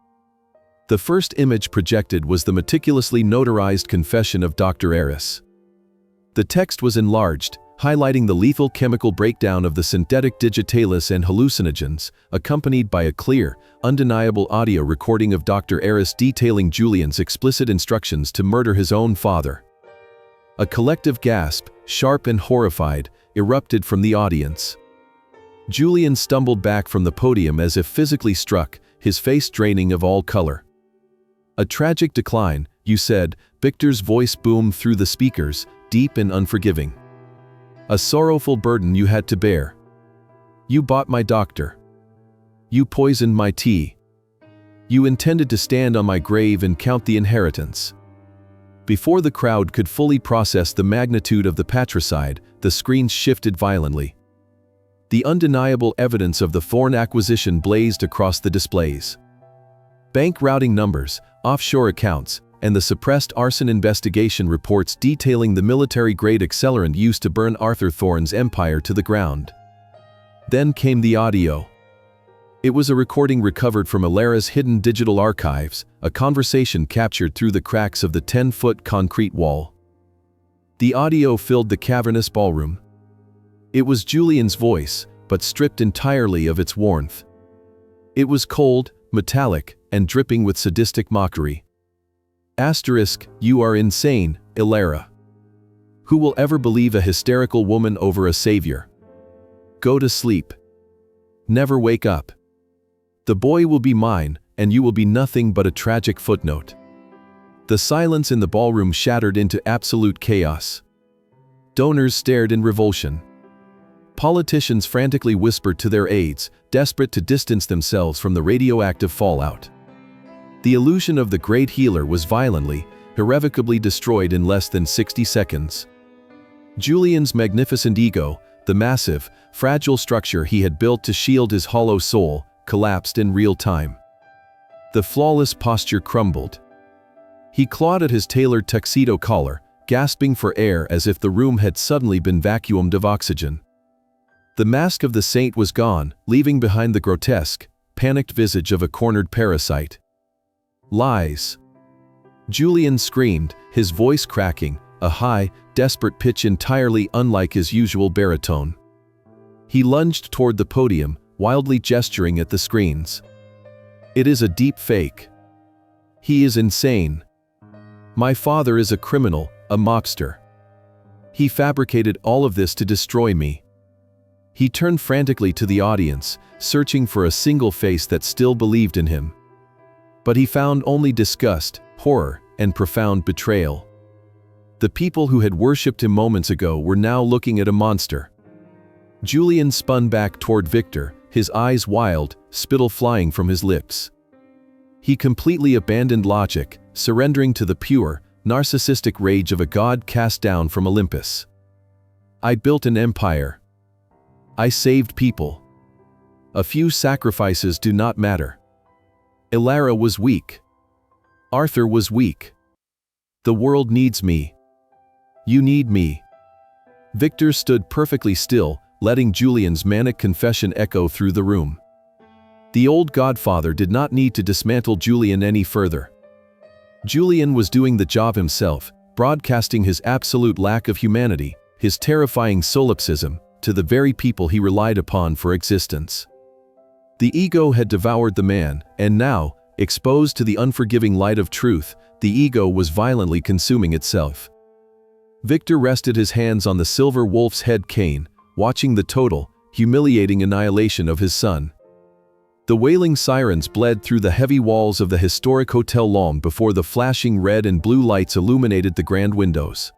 The first image projected was the meticulously notarized confession of Dr. Eris. The text was enlarged, highlighting the lethal chemical breakdown of the synthetic digitalis and hallucinogens, accompanied by a clear, undeniable audio recording of Dr. Eris detailing Julian's explicit instructions to murder his own father. A collective gasp, sharp and horrified, erupted from the audience. Julian stumbled back from the podium as if physically struck, his face draining of all color. "A tragic decline," you said, Victor's voice boomed through the speakers, deep and unforgiving. "A sorrowful burden you had to bear. You bought my doctor. You poisoned my tea. You intended to stand on my grave and count the inheritance." Before the crowd could fully process the magnitude of the patricide, the screens shifted violently. The undeniable evidence of the Thorn acquisition blazed across the displays. Bank routing numbers, offshore accounts, and the suppressed arson investigation reports detailing the military-grade accelerant used to burn Arthur Thorne's empire to the ground. Then came the audio. It was a recording recovered from Alara's hidden digital archives, a conversation captured through the cracks of the 10-foot concrete wall. The audio filled the cavernous ballroom. It was Julian's voice, but stripped entirely of its warmth. It was cold, metallic, and dripping with sadistic mockery. Asterisk, you are insane, Ilara. Who will ever believe a hysterical woman over a savior? Go to sleep. Never wake up. The boy will be mine, and you will be nothing but a tragic footnote. The silence in the ballroom shattered into absolute chaos. Donors stared in revulsion. Politicians frantically whispered to their aides, desperate to distance themselves from the radioactive fallout. The illusion of the great healer was violently, irrevocably destroyed in less than 60 seconds. Julian's magnificent ego, the massive, fragile structure he had built to shield his hollow soul, collapsed in real time. The flawless posture crumbled. He clawed at his tailored tuxedo collar, gasping for air as if the room had suddenly been vacuumed of oxygen. The mask of the saint was gone, leaving behind the grotesque, panicked visage of a cornered parasite. Lies. Julian screamed, his voice cracking, a high, desperate pitch entirely unlike his usual baritone. He lunged toward the podium, wildly gesturing at the screens. It is a deep fake. He is insane. My father is a criminal, a mobster. He fabricated all of this to destroy me. He turned frantically to the audience, searching for a single face that still believed in him. But he found only disgust, horror, and profound betrayal. The people who had worshipped him moments ago were now looking at a monster. Julian spun back toward Victor, his eyes wild, spittle flying from his lips. He completely abandoned logic, surrendering to the pure, narcissistic rage of a god cast down from Olympus. I built an empire. I saved people. A few sacrifices do not matter. Ilara was weak. Arthur was weak. The world needs me. You need me. Victor stood perfectly still, letting Julian's manic confession echo through the room. The old godfather did not need to dismantle Julian any further. Julian was doing the job himself, broadcasting his absolute lack of humanity, his terrifying solipsism, to the very people he relied upon for existence. The ego had devoured the man, and now, exposed to the unforgiving light of truth, the ego was violently consuming itself. Victor rested his hands on the silver wolf's head cane, watching the total, humiliating annihilation of his son. The wailing sirens bled through the heavy walls of the historic Hotel long before the flashing red and blue lights illuminated the grand windows.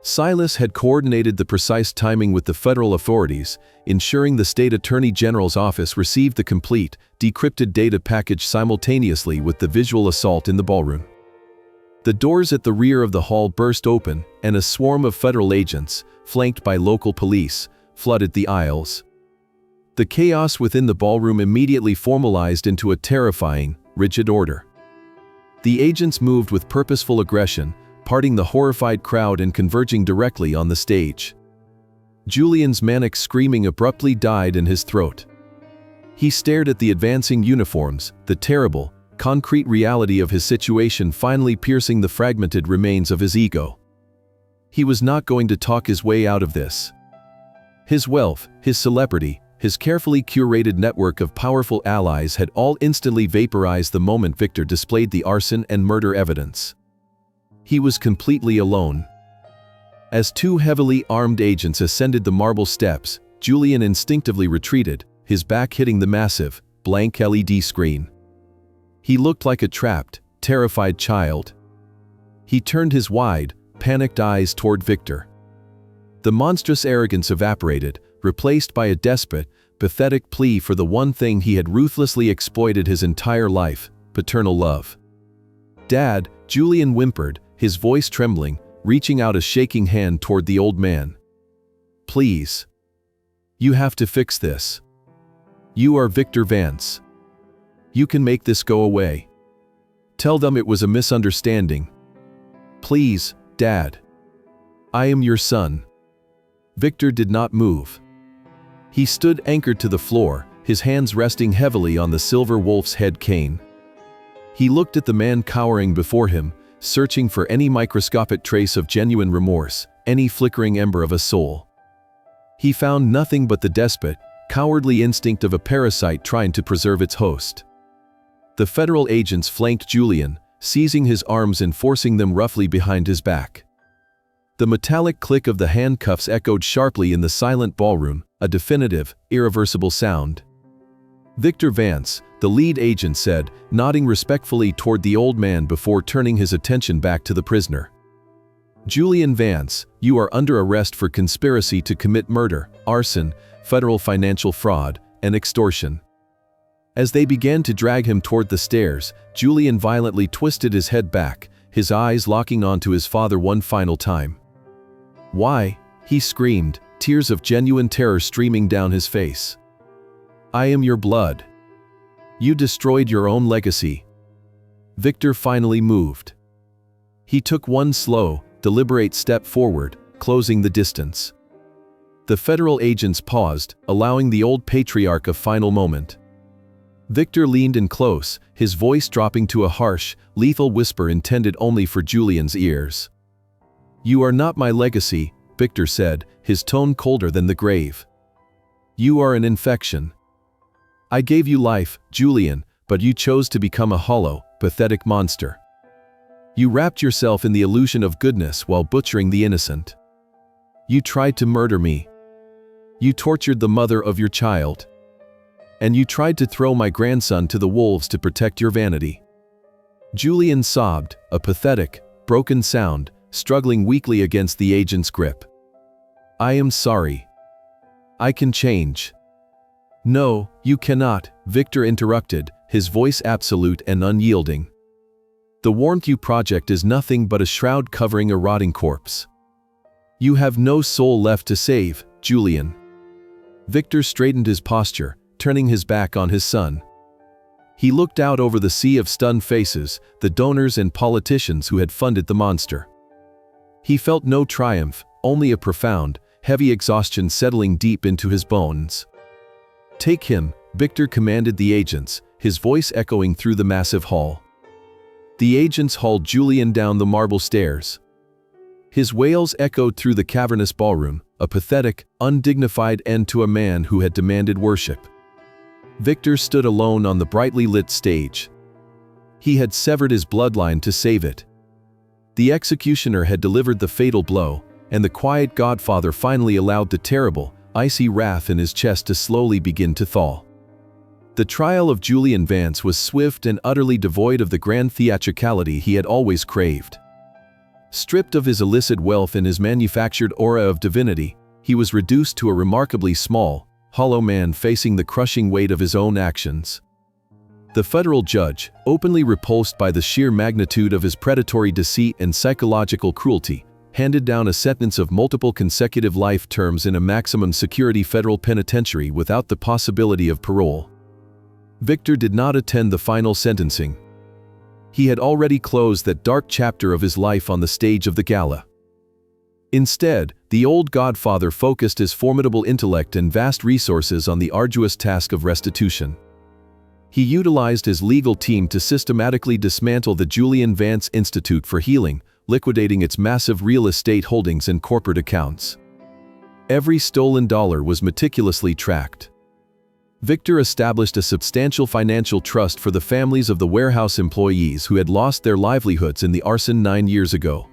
Silas had coordinated the precise timing with the federal authorities, ensuring the state attorney general's office received the complete, decrypted data package simultaneously with the visual assault in the ballroom. The doors at the rear of the hall burst open, and a swarm of federal agents, flanked by local police, flooded the aisles. The chaos within the ballroom immediately formalized into a terrifying, rigid order. The agents moved with purposeful aggression, parting the horrified crowd and converging directly on the stage. Julian's manic screaming abruptly died in his throat. He stared at the advancing uniforms, the terrible, concrete reality of his situation finally piercing the fragmented remains of his ego. He was not going to talk his way out of this. His wealth, his celebrity, his carefully curated network of powerful allies had all instantly vaporized the moment Victor displayed the arson and murder evidence. He was completely alone. As two heavily armed agents ascended the marble steps, Julian instinctively retreated, his back hitting the massive, blank LED screen. He looked like a trapped, terrified child. He turned his wide, panicked eyes toward Victor. The monstrous arrogance evaporated, replaced by a desperate, pathetic plea for the one thing he had ruthlessly exploited his entire life, paternal love. "Dad," Julian whimpered, his voice trembling, reaching out a shaking hand toward the old man. "Please. You have to fix this. You are Victor Vance. You can make this go away. Tell them it was a misunderstanding. Please, Dad. I am your son." Victor did not move. He stood anchored to the floor, his hands resting heavily on the silver wolf's head cane. He looked at the man cowering before him, searching for any microscopic trace of genuine remorse, any flickering ember of a soul. He found nothing but the desperate, cowardly instinct of a parasite trying to preserve its host. The federal agents flanked Julian, seizing his arms and forcing them roughly behind his back. The metallic click of the handcuffs echoed sharply in the silent ballroom, a definitive, irreversible sound. Victor Vance, the lead agent said, nodding respectfully toward the old man before turning his attention back to the prisoner. Julian Vance, you are under arrest for conspiracy to commit murder, arson, federal financial fraud, and extortion. As they began to drag him toward the stairs, Julian violently twisted his head back, his eyes locking onto his father one final time. "Why?" he screamed, tears of genuine terror streaming down his face. "I am your blood. You destroyed your own legacy." Victor finally moved. He took one slow, deliberate step forward, closing the distance. The federal agents paused, allowing the old patriarch a final moment. Victor leaned in close, his voice dropping to a harsh, lethal whisper intended only for Julian's ears. "You are not my legacy," Victor said, his tone colder than the grave. "You are an infection. I gave you life, Julian, but you chose to become a hollow, pathetic monster. You wrapped yourself in the illusion of goodness while butchering the innocent. You tried to murder me. You tortured the mother of your child. And you tried to throw my grandson to the wolves to protect your vanity." Julian sobbed, a pathetic, broken sound, struggling weakly against the agent's grip. "I am sorry. I can change." "No, you cannot," Victor interrupted, his voice absolute and unyielding. "The warmth you project is nothing but a shroud covering a rotting corpse. You have no soul left to save, Julian." Victor straightened his posture, turning his back on his son. He looked out over the sea of stunned faces, the donors and politicians who had funded the monster. He felt no triumph, only a profound, heavy exhaustion settling deep into his bones. "Take him," Victor commanded the agents, his voice echoing through the massive hall. The agents hauled Julian down the marble stairs. His wails echoed through the cavernous ballroom, a pathetic, undignified end to a man who had demanded worship. Victor stood alone on the brightly lit stage. He had severed his bloodline to save it. The executioner had delivered the fatal blow, and the quiet godfather finally allowed the terrible, icy wrath in his chest to slowly begin to thaw. The trial of Julian Vance was swift and utterly devoid of the grand theatricality he had always craved. Stripped of his illicit wealth and his manufactured aura of divinity, he was reduced to a remarkably small, hollow man facing the crushing weight of his own actions. The federal judge, openly repulsed by the sheer magnitude of his predatory deceit and psychological cruelty, handed down a sentence of multiple consecutive life terms in a maximum security federal penitentiary without the possibility of parole. Victor did not attend the final sentencing. He had already closed that dark chapter of his life on the stage of the gala. Instead, the old godfather focused his formidable intellect and vast resources on the arduous task of restitution. He utilized his legal team to systematically dismantle the Julian Vance Institute for Healing, liquidating its massive real estate holdings and corporate accounts. Every stolen dollar was meticulously tracked. Victor established a substantial financial trust for the families of the warehouse employees who had lost their livelihoods in the arson 9 years ago.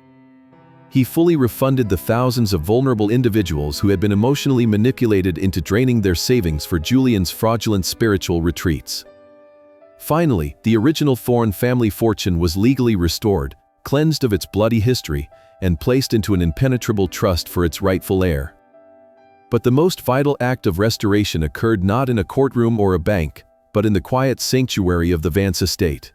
He fully refunded the thousands of vulnerable individuals who had been emotionally manipulated into draining their savings for Julian's fraudulent spiritual retreats. Finally, the original Thorne family fortune was legally restored, cleansed of its bloody history, and placed into an impenetrable trust for its rightful heir. But the most vital act of restoration occurred not in a courtroom or a bank, but in the quiet sanctuary of the Vance estate.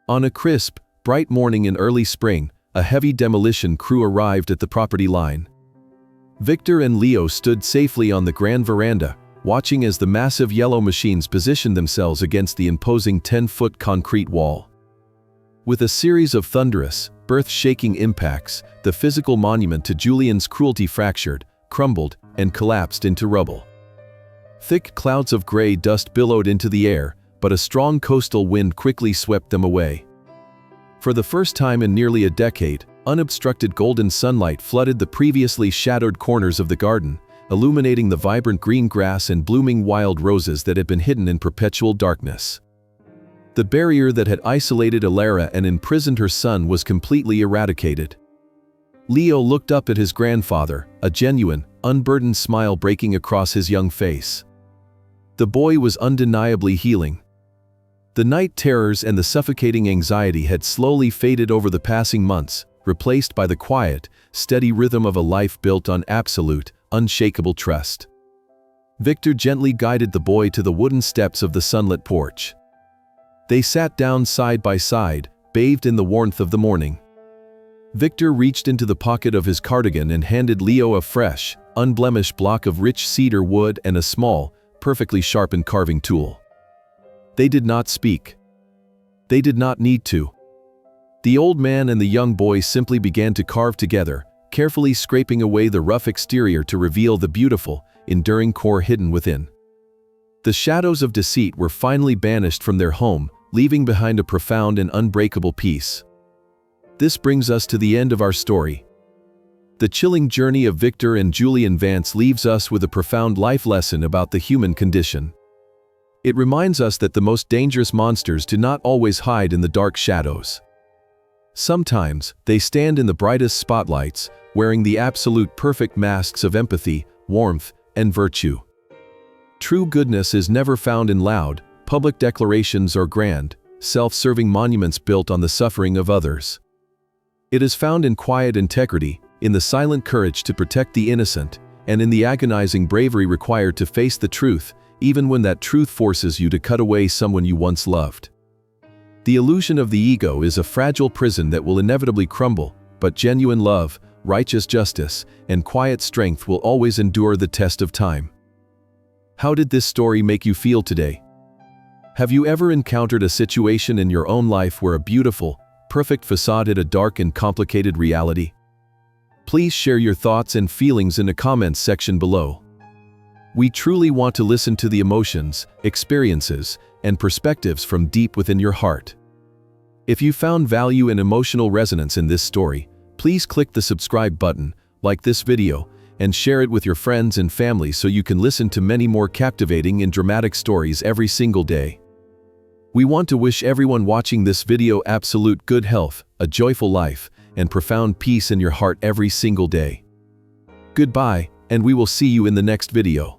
On a crisp, bright morning in early spring, a heavy demolition crew arrived at the property line. Victor and Leo stood safely on the grand veranda, watching as the massive yellow machines positioned themselves against the imposing 10-foot concrete wall. With a series of thunderous, earth-shaking impacts, the physical monument to Julian's cruelty fractured, crumbled, and collapsed into rubble. Thick clouds of gray dust billowed into the air, but a strong coastal wind quickly swept them away. For the first time in nearly a decade, unobstructed golden sunlight flooded the previously shadowed corners of the garden, illuminating the vibrant green grass and blooming wild roses that had been hidden in perpetual darkness. The barrier that had isolated Alara and imprisoned her son was completely eradicated. Leo looked up at his grandfather, a genuine, unburdened smile breaking across his young face. The boy was undeniably healing. The night terrors and the suffocating anxiety had slowly faded over the passing months, replaced by the quiet, steady rhythm of a life built on absolute, unshakable trust. Victor gently guided the boy to the wooden steps of the sunlit porch. They sat down side by side, bathed in the warmth of the morning. Victor reached into the pocket of his cardigan and handed Leo a fresh, unblemished block of rich cedar wood and a small, perfectly sharpened carving tool. They did not speak. They did not need to. The old man and the young boy simply began to carve together, carefully scraping away the rough exterior to reveal the beautiful, enduring core hidden within. The shadows of deceit were finally banished from their home, leaving behind a profound and unbreakable peace. This brings us to the end of our story. The chilling journey of Victor and Julian Vance leaves us with a profound life lesson about the human condition. It reminds us that the most dangerous monsters do not always hide in the dark shadows. Sometimes, they stand in the brightest spotlights, wearing the absolute perfect masks of empathy, warmth, and virtue. True goodness is never found in loud, public declarations or grand, self-serving monuments built on the suffering of others. It is found in quiet integrity, in the silent courage to protect the innocent, and in the agonizing bravery required to face the truth, even when that truth forces you to cut away someone you once loved. The illusion of the ego is a fragile prison that will inevitably crumble, but genuine love, righteous justice, and quiet strength will always endure the test of time. How did this story make you feel today? Have you ever encountered a situation in your own life where a beautiful, perfect facade hid a dark and complicated reality? Please share your thoughts and feelings in the comments section below. We truly want to listen to the emotions, experiences, and perspectives from deep within your heart. If you found value and emotional resonance in this story, please click the subscribe button, like this video, and share it with your friends and family so you can listen to many more captivating and dramatic stories every single day. We want to wish everyone watching this video absolute good health, a joyful life, and profound peace in your heart every single day. Goodbye, and we will see you in the next video.